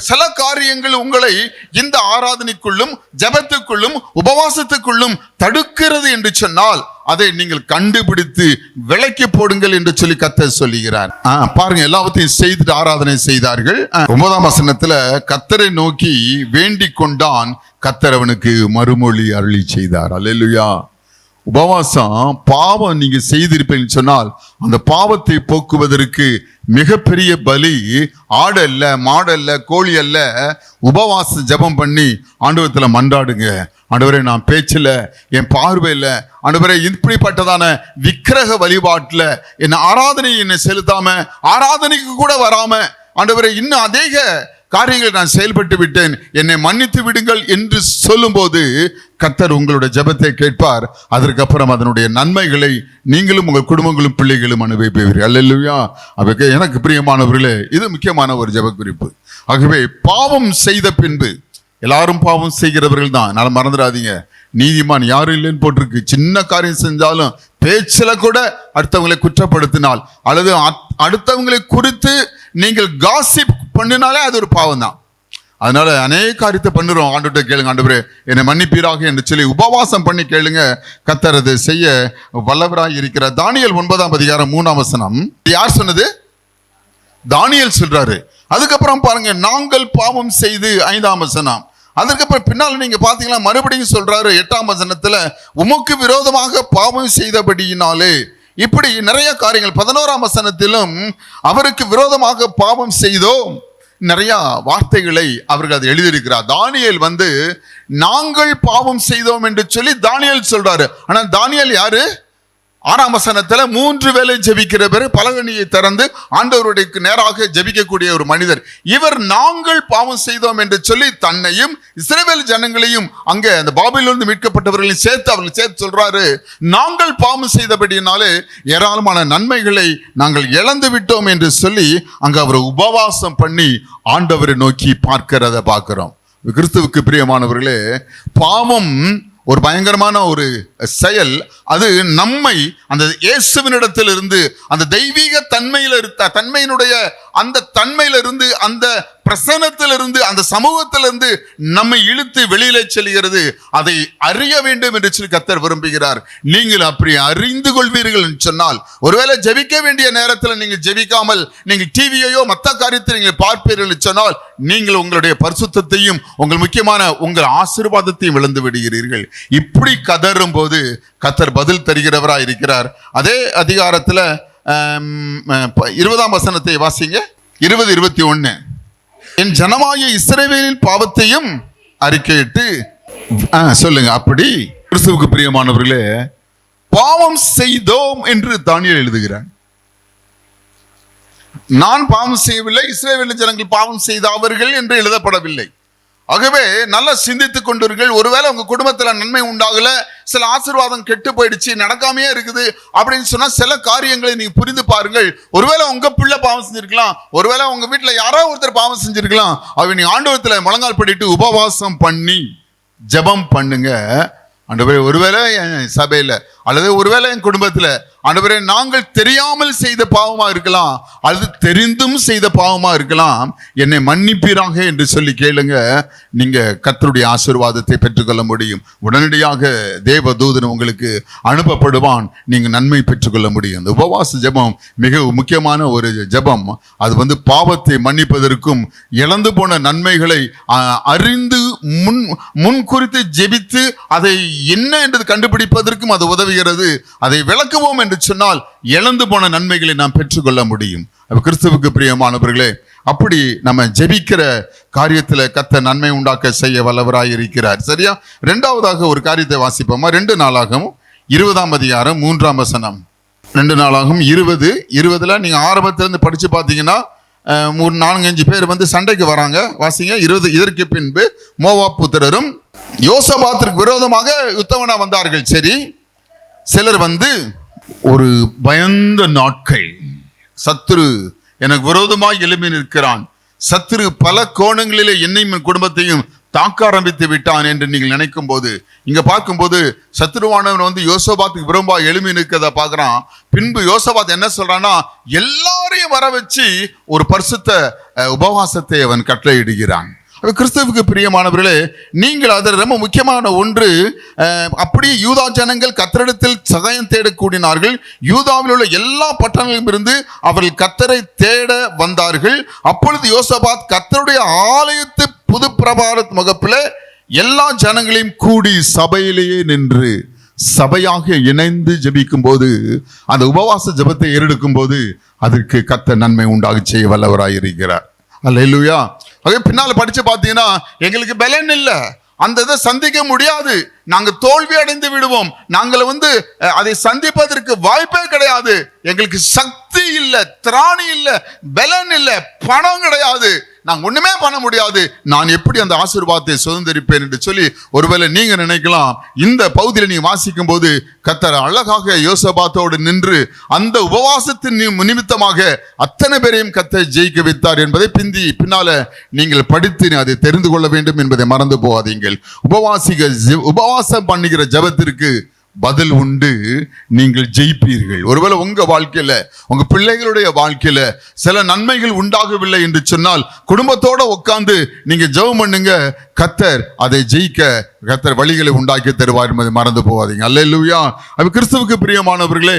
சில காரியங்கள் உங்களை இந்த ஆராதனைக்குள்ளும் ஜெபத்துக்குள்ளும் உபவாசத்துக்குள்ளும் தடுக்கிறது என்று சொன்னால் அதை நீங்கள் கண்டுபிடித்து விலக்கி போடுங்கள் என்று சொல்லி கர்த்தர் சொல்லுகிறார். பாருங்க, எல்லாவற்றையும் செய்துட்டு ஆராதனை செய்தார்கள். 9ஆம் வசனத்துல கர்த்தரை நோக்கி வேண்டிக் கொண்டான், கர்த்தர் அவனுக்கு மறுமொழி அருளி செய்தார். அல்லேலூயா. உபவாசம் பாவம் நீங்க செய்திருப்பீங்கன்னு சொன்னால் அந்த பாவத்தை போக்குவதற்கு மிகப்பெரிய பலி ஆடு அல்ல, மாடு அல்ல, கோழி அல்ல. உபவாசம் ஜெபம் பண்ணி ஆண்டவரத்துல மன்றாடுங்க. ஆண்டவரே, நான் பேச்சில், என் பார்வையில், ஆண்டவரே, இப்படிப்பட்டதான விக்கிரக வழிபாட்டில் என்ன ஆராதனை என்னை செலுத்தாம, ஆராதனைக்கு கூட வராம, ஆண்டவரே, இன்னும் அதிக காரியங்கள் நான் செயல்பட்டு விட்டேன், என்னை மன்னித்து விடுங்கள் என்று சொல்லும் போது கர்த்தர் உங்களுடைய ஜெபத்தை கேட்பார். அதற்கப்புறம் அதனுடைய நன்மைகளை நீங்களும் உங்கள் குடும்பங்களும் பிள்ளைகளும் அனுபவிப்பீர்கள். அல்லேலூயா. அதுக்கு எனக்கு பிரியமானவர்களே, இது முக்கியமான ஒரு ஜெப குறிப்பு. ஆகவே பாவம் செய்த பின்பு, எல்லாரும் பாவம் செய்கிறவர்கள் தான், நான் மறந்துடாதீங்க. நீதிமான் யாரும் இல்லைன்னு போட்டிருக்கு. சின்ன காரியம் செஞ்சாலும் பேச்சில கூட அடுத்தவங்களை குற்றப்படுத்தினால் அல்லது அடுத்தவங்களை குறித்து நீங்கள் காசிப் பண்ணினாலே அது ஒரு பாவம் தான். அதனால அநேக காரியத்தை பண்ணுறோம். ஆண்டுகிட்ட கேளுங்க, ஆண்டவரே என்னை மன்னிப்பீராக என்று சொல்லி உபவாசம் பண்ணி கேளுங்க. கர்த்தர் அதை செய்ய வல்லவராய் இருக்கிறார். தானியேல் 9ஆம் அதிகாரம் 3ஆம் வசனம். யார் சொன்னது? தானியேல் சொல்றாரு. அதுக்கப்புறம் பாருங்க, நாங்கள் பாவம் செய்து 5ஆம் வசனம். அதுக்கப்புறம் பின்னால் நீங்க பாத்தீங்கன்னா மறுபடியும் சொல்றாரு 8ஆம் வசனத்துல, உமக்கு விரோதமாக பாவம் செய்தபடியினாலே. இப்படி நிறைய காரியங்கள் 11ஆம் வசனத்திலும் அவருக்கு விரோதமாக பாவம் செய்தோம், நிறைய வார்த்தைகளை அவர்கள் அதை எழுதியிருக்கிறார். தானியேல் நாங்கள் பாவம் செய்தோம் என்று சொல்லி தானியேல் சொல்றாரு. ஆனா தானியேல் யாரு? 6ஆம் வசனத்துல 3 வேளை ஜெபிக்கிறவர், பலகணியை திறந்து ஆண்டவருடைய நேராக ஜெபிக்கக்கூடிய ஒரு மனிதர். இவர் நாங்கள் பாவம் செய்தோம் என்று சொல்லி தன்னையும் இஸ்ரவேல் ஜனங்களையும் அங்கே அந்த பாபிலோனிலிருந்து மீட்கப்பட்டவர்களையும் சேர்த்து சொல்றாரு, நாங்கள் பாவம் செய்தபடினாலே ஏராளமான நன்மைகளை நாங்கள் இழந்து விட்டோம் என்று சொல்லி அங்க அவர் உபவாசம் பண்ணி ஆண்டவரை நோக்கி பார்க்கிறத பார்க்கிறோம். கிறிஸ்துவுக்கு பிரியமானவர்களே, பாவம் ஒரு பயங்கரமான ஒரு செயல். அது நம்மை அந்த இயேசுவினிடத்திலிருந்து, அந்த தெய்வீக தன்மையினுடைய அந்த தன்மையிலிருந்து, அந்த பிரசன்னத்திலிருந்து, அந்த சமூகத்திலிருந்து நம்மை இழுத்து வெளியில செல்கிறது. அதை அறிய வேண்டும் என்று சொல்லி கர்த்தர் விரும்புகிறார். நீங்கள் அப்படி அறிந்து கொள்வீர்கள் என்று சொன்னால், ஒருவேளை ஜெபிக்க வேண்டிய நேரத்தில் நீங்கள் ஜெபிக்காமல் நீங்கள் டிவியையோ மற்ற காரியத்தை நீங்கள் பார்ப்பீர்கள் என்று சொன்னால், நீங்கள் உங்களுடைய பரிசுத்தத்தையும் உங்கள் முக்கியமான உங்கள் ஆசீர்வாதத்தையும் இழந்து விடுகிறீர்கள். இப்படி கதறும் போது கர்த்தர் பதில் தருகிறவராய் இருக்கிறார். அதே அதிகாரத்துல 20ஆம் வசனத்தை வாசிங்க. 20-21. என் ஜனமாகிய இஸ்ரவேலின் பாவத்தையும் அறிக்கையிட்டு சொல்லுங்க. அப்படி கிறிஸ்துவுக்கு பிரியமானவர்களே, பாவம் செய்தோம் என்று தானியேல் எழுதுகிறான். நான் பாவம் செய்யவில்லை, இஸ்ரவேல் ஜனங்கள் பாவம் செய்த அவர்கள் என்று எழுதப்படவில்லை. ஆகவே நல்லா சிந்தித்துக் கொண்டிருங்கள். ஒருவேளை உங்க குடும்பத்துல நன்மை உண்டாகல, சில ஆசீர்வாதம் கெட்டு போயிடுச்சு, நடக்காமையே இருக்குது அப்படின்னு சொன்னா சில காரியங்களை நீங்க புரிந்து பாருங்கள். ஒருவேளை உங்க பிள்ளை பாவம் செஞ்சிருக்கலாம், ஒருவேளை உங்க வீட்டுல யாரோ ஒருத்தர் பாவம் செஞ்சிருக்கலாம். அவ நீங்க ஆண்டவரத்துல முழங்கால் படிட்டு உபவாசம் பண்ணி ஜெபம் பண்ணுங்க. ஆண்டவரே, ஒருவேளை என் சபையில அல்லது ஒருவேளை என் குடும்பத்துல ஆண்டவரே நாங்கள் தெரியாமல் செய்த பாவமா இருக்கலாம், அல்லது தெரிந்தும் செய்த பாவமா இருக்கலாம், என்னை மன்னிப்பீராக என்று சொல்லி கேளுங்க. நீங்க கர்த்தருடைய ஆசீர்வாதத்தை பெற்றுக்கொள்ள முடியும். உடனடியாக தேவ தூதன் உங்களுக்கு அனுப்பப்படுவான், நீங்க நன்மை பெற்றுக்கொள்ள முடியும். இந்த உபவாச ஜெபம் மிக முக்கியமான ஒரு ஜெபம். அது பாவத்தை மன்னிப்பதற்கும் இழந்து போன நன்மைகளை அறிந்து முன் குறித்து ஜெபித்து அதை என்ன என்று கண்டுபிடிப்பதற்கும் அது உதவுகிறது. அதை விளக்குவோம் என்று சொன்னால் இழந்து போன நன்மைகளை நாம் பெற்றுக்கொள்ள முடியும். கிறிஸ்துவுக்கு பிரியமானவர்களே, அப்படி நம்ம ஜெபிக்கிற காரியத்துல கர்த்தர் நன்மை உண்டாக்க செய்ய வல்லவராய் இருக்கிறார். சரியா? இரண்டாவதாக ஒரு காரியத்தை வாசிப்போமா? 2 நாளாகவும் 20ஆம் அதிகாரம் 3ஆம் வசனம். 2 நாளாகவும் 20:20 நீங்க ஆரம்பத்திலிருந்து படிச்சு பார்த்தீங்கன்னா 4-5 பேர் சண்டைக்கு வராங்க. வாசிங்க. 20 இதற்கு பின்பு மோவாப் புத்திரரும் யோசபாத்திற்கு விரோதமாக யுத்தவனா வந்தார்கள். சரி, சிலர் ஒரு பயந்த நாட்கள், சத்துரு எனக்கு விரோதமாக எழுப்பி நிற்கிறான், சத்துரு பல கோணங்களிலே என்னையும் குடும்பத்தையும் தாக்க ஆரம்பித்து விட்டான் என்று நீங்கள் நினைக்கும் போது, இங்க பார்க்கும்போது சத்துருவானவன் யோசபாத்துக்கு விரும்பாக எழுப்பி நிற்கிறத பார்க்கிறான். பின்பு யோசபாத் என்ன சொல்றான்னா, எல்லாரையும் வர வச்சு ஒரு பரிசுத்த உபவாசத்தை அவன் கட்டளையிடுகிறான். கிறிஸ்துவுக்கு பிரியமானவர்களே, நீங்கள் அதில் ரொம்ப முக்கியமான ஒன்று, அப்படியே யூதா ஜனங்கள் கர்த்தரிடத்தில் சகாயம் தேட கூடினார்கள். யூதாவில் உள்ள எல்லா பட்டணங்களிலும் இருந்து அவர்கள் கர்த்தரை தேட வந்தார்கள். அப்பொழுது யோசபாத் கர்த்தருடைய ஆலயத்து புது பிரபாரத் முகப்பில் எல்லா ஜனங்களையும் கூடி சபையிலேயே நின்று சபையாக இணைந்து ஜெபிக்கும் போது, அந்த உபவாச ஜெபத்தை ஏறெடுக்கும் போது அதற்கு கர்த்தர் நன்மை உண்டாக செய்ய வல்லவராயிருக்கிறார். அல்லேலூயா. பின்னால படிச்சு பார்த்தீங்கன்னா, எங்களுக்கு பலன் இல்லை, அந்த இதை சந்திக்க முடியாது, நாங்க தோல்வி அடைந்து விடுவோம், நாங்கள் அதை சந்திப்பதற்கு வாய்ப்பே கிடையாது, எங்களுக்கு சக்தி இல்லை, திராணி இல்லை, பலன் இல்லை, பணம் கிடையாது, நாங்க ஒண்ணுமே பண்ண முடியாது, நான் எப்படி அந்த ஆசீர்வாதத்தை சுதந்திரிப்பேன் என்று சொல்லி ஒருவேளை நீங்க நினைக்கலாம். இந்த பகுதியில் நீங்க வாசிக்கும் போது கர்த்தர் அழகாக யோசபாத்தோடு நின்று அந்த உபவாசத்தின் நிமித்தமாக அத்தனை பேரையும் கர்த்தர் ஜெயிக்க வைத்தார் என்பதை பின்னால நீங்கள் படித்து அதை தெரிந்து கொள்ள வேண்டும் என்பதை மறந்து போகாதீங்கள். உபவாசம் பண்ணுகிற ஜெபத்திற்கு பதில் உண்டு, நீங்கள் ஜெயிப்பீர்கள். ஒருவேளை உங்க வாழ்க்கையில, உங்க பிள்ளைகளுடைய வாழ்க்கையில சில நன்மைகள் உண்டாகவில்லை என்று சொன்னால், குடும்பத்தோட உட்கார்ந்து நீங்க ஜெபம் பண்ணுங்க, கர்த்தர் அதை ஜெயிக்க கர்த்தர் வழிகளை உண்டாக்கி தருவார் என்பதை மறந்து போகாதீங்க. அல்லேலூயா. அது கிறிஸ்துவுக்கு பிரியமானவர்களே,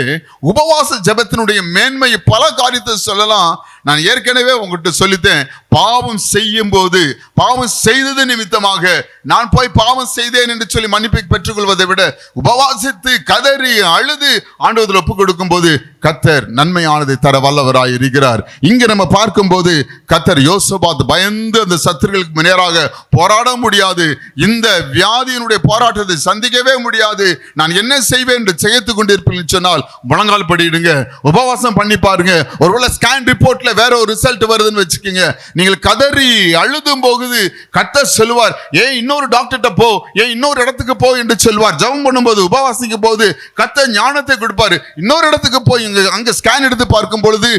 உபவாச ஜெபத்தினுடைய மேன்மை பல காரியத்தை சொல்லலாம். நான் ஏற்கனவே உங்ககிட்ட சொல்லித்தேன், பாவம் செய்யும் போது, பாவம் செய்தது நிமித்தமாக நான் போய் பாவம் செய்தேன் என்று சொல்லி மன்னிப்பை பெற்றுக்கொள்வதை விட உபவாசித்து கதறி அழுது ஆண்டவரில் ஒப்புக் கொடுக்கும் போது கர்த்தர் நன்மையானதை தர வல்லவராய் இருக்கிறார். இங்க நம்ம பார்க்கும் போது கர்த்தர் யோசபாத் பயந்து அந்த சத்துருக்களுக்கு நேராக போராட முடியாது, இந்த வியாதியினுடைய போராட்டத்தை சந்திக்கவே முடியாது, நான் என்ன செய்வேன் என்று செய்து கொண்டிருப்பேன் சொன்னால் முழங்கால் படிடுங்க, உபவாசம் பண்ணி பாருங்க. ஒருவேளை ஸ்கேன் ரிப்போர்ட்ல வேற ஒரு ரிசல்ட் வருதுன்னு வச்சுக்கோங்க, நீங்கள் கதறி அழுதும் போகுது கர்த்தர் சொல்லுவார், ஏன் இன்னொரு டாக்டர்கிட்ட போ, ஏன் இன்னொரு இடத்துக்கு போ என்று சொல்வார். ஜெபம் பண்ணும்போது, உபவாசிக்கும் போது கர்த்தர் ஞானத்தை கொடுப்பாரு. இன்னொரு இடத்துக்கு போய் அங்க ஸ்கேன் எடுத்து பார்க்கும் பொழுது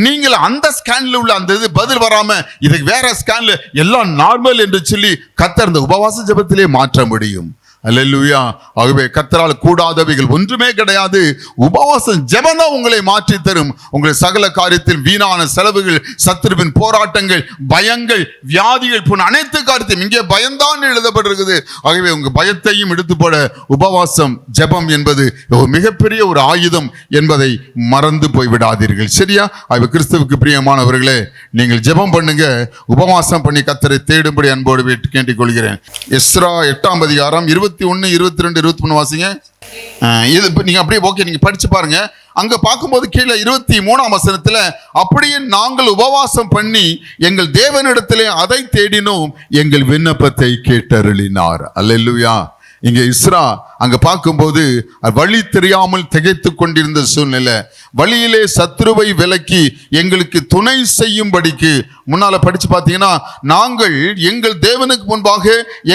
நீங்கள் அந்த ஸ்கேன்ல உள்ள அந்த இது பதில் வராம இதுக்கு வேற ஸ்கேன்ல எல்லாம் நார்மல் என்று சொல்லி கர்த்தர் அந்த உபவாச ஜெபத்திலே மாற்ற முடியும். அல்லேலூயா. ஆகவே கர்த்தரால் கூடாதவைகள் ஒன்றுமே கிடையாது. உபவாசம் ஜெபம் தான் உங்களை மாற்றி தரும். உங்களை சகல காரியத்தில் வீணான செலவுகள், சத்துருவின் போராட்டங்கள், பயங்கள், வியாதிகள் போன அனைத்து காரியத்தையும், இங்கே பயம்தான் எழுதப்பட்டிருக்குது. ஆகவே உங்க பயத்தையும் எடுத்து போட உபவாசம் ஜெபம் என்பது மிகப்பெரிய ஒரு ஆயுதம் என்பதை மறந்து போய் விடாதீர்கள். சரியா? ஆகவே கிறிஸ்துவுக்கு பிரியமானவர்களே, நீங்கள் ஜெபம் பண்ணுங்க, உபவாசம் பண்ணி கர்த்தரை தேடும்படி அன்போடு கேட்டுக் கொள்கிறேன். எஸ்ரா 8ஆம் அதிகாரம் 21, 22, 23 வாசிங்க. இது நீங்க அப்படியே ஓகே, நீங்க படிச்சு பாருங்க. அங்க பார்க்கும்போது கீழே 23ஆம் வசனத்துல, அப்படியே நாங்கள் உபவாசம் பண்ணி எங்கள் தேவனிடத்திலே அதை தேடினோம், எங்கள் விண்ணப்பத்தை கேட்டருளினார். அல்லேலூயா. இங்க இஸ்ரா அங்க பார்க்கும்போது வழி தெரியாமல் திகைத்து கொண்டிருந்த சூழ்நிலை, வழியிலே சத்துருவை விலக்கி எங்களுக்கு துணை செய்யும்படிக்கு முன்னால படிச்சு பார்த்தீங்கன்னா, நாங்கள் எங்கள் தேவனுக்கு முன்பாக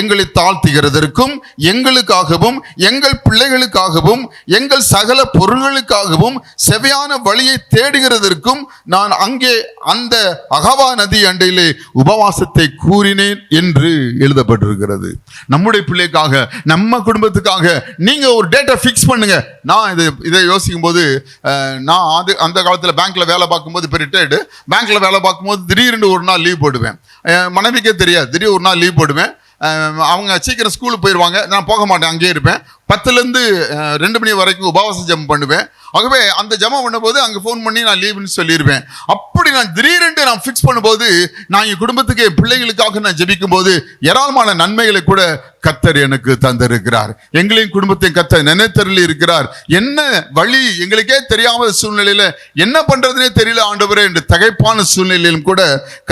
எங்களை தாழ்த்துகிறதற்கும் எங்களுக்காகவும் எங்கள் பிள்ளைகளுக்காகவும் எங்கள் சகல பொருள்களுக்காகவும் செவையான வழியை தேடுகிறதற்கும் நான் அங்கே அந்த அகவா நதி அண்டையிலே உபவாசத்தை கூறினேன் என்று எழுதப்பட்டிருக்கிறது. நம்முடைய பிள்ளைக்காக, நம்ம குடும்பத்துக்காக நீங்க ஒரு டேட்டை ஃபிக்ஸ் பண்ணுங்க. நான் இதை யோசிக்கும் போது, நான் அந்த காலத்தில் பேங்க்ல வேலை பார்க்கும்போது, இப்போ ரிட்டையர்டு, பேங்க்ல வேலை பார்க்கும்போது திடீர்னு ஒரு நாள் லீவ் போடுவேன். மனைவிக்கே தெரியாது, திடீர் ஒரு நாள் லீவ் போடுவேன். அவங்க சீக்கிரம் ஸ்கூலுக்கு போயிடுவாங்க, நான் போக மாட்டேன், அங்கேயே இருப்பேன். 10லேருந்து 2 மணி வரைக்கும் உபவாச ஜெபம் பண்ணுவேன். ஆகவே அந்த ஜெபம் பண்ணும்போது அங்கே ஃபோன் பண்ணி நான் லீவுன்னு சொல்லிடுவேன். அப்படி நான் திடீரென்று நான் ஃபிக்ஸ் பண்ணும்போது, நான் என் குடும்பத்துக்கு, என் பிள்ளைகளுக்காக நான் ஜெபிக்கும் போது ஏராளமான நன்மைகளை கூட கர்த்தர் எனக்கு தந்திருக்கிறார். எங்களையும் குடும்பத்தையும் கர்த்தர் நினைத்தருளி இருக்கிறார். என்ன வழி எங்களுக்கே தெரியாத சூழ்நிலையில என்ன பண்றதுனே தெரியல ஆண்டவரே என்று தகைப்பான சூழ்நிலையிலும் கூட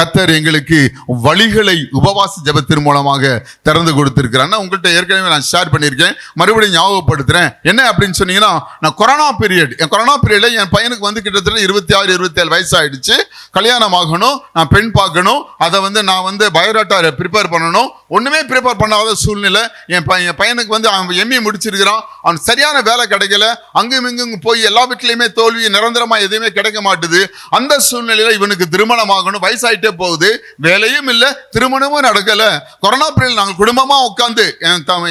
கர்த்தர் எங்களுக்கு வழிகளை உபவாச ஜெபத்தின் மூலமாக திறந்து கொடுத்திருக்கிறார். உங்கள்கிட்ட ஏற்கனவே நான் ஷேர் பண்ணியிருக்கேன், மறுபடியும் ஞாபகப்படுத்துறேன். என்ன அப்படின்னு சொன்னீங்கன்னா, நான் கொரோனா பீரியட்ல என் பையனுக்கு வந்து கிட்டத்தட்ட 26-27 வயசு ஆயிடுச்சு. கல்யாணம் ஆகணும், நான் பெண் பார்க்கணும், அதை நான் பயோடாட்டா ப்ரிப்பேர் பண்ணணும். ஒண்ணுமே ப்ரிப்பேர் பண்ணாத சூழ்நிலை. என் பையனுக்கு அவன் எம்ஏ முடிச்சிருக்கிறான், அவன் சரியான வேலை கிடைக்கல, அங்கும் இங்கும் போய் எல்லா வீட்லையுமே தோல்வி, நிரந்தரமா எதுவுமே கிடைக்க மாட்டுது. அந்த சூழ்நிலையில இவனுக்கு திருமணம் ஆகணும், வயசாயிட்டே போகுது, வேலையும் இல்லை, திருமணமும் நடக்கல. கொரோனா பீரியட் நாங்கள் குடும்பமா உட்காந்து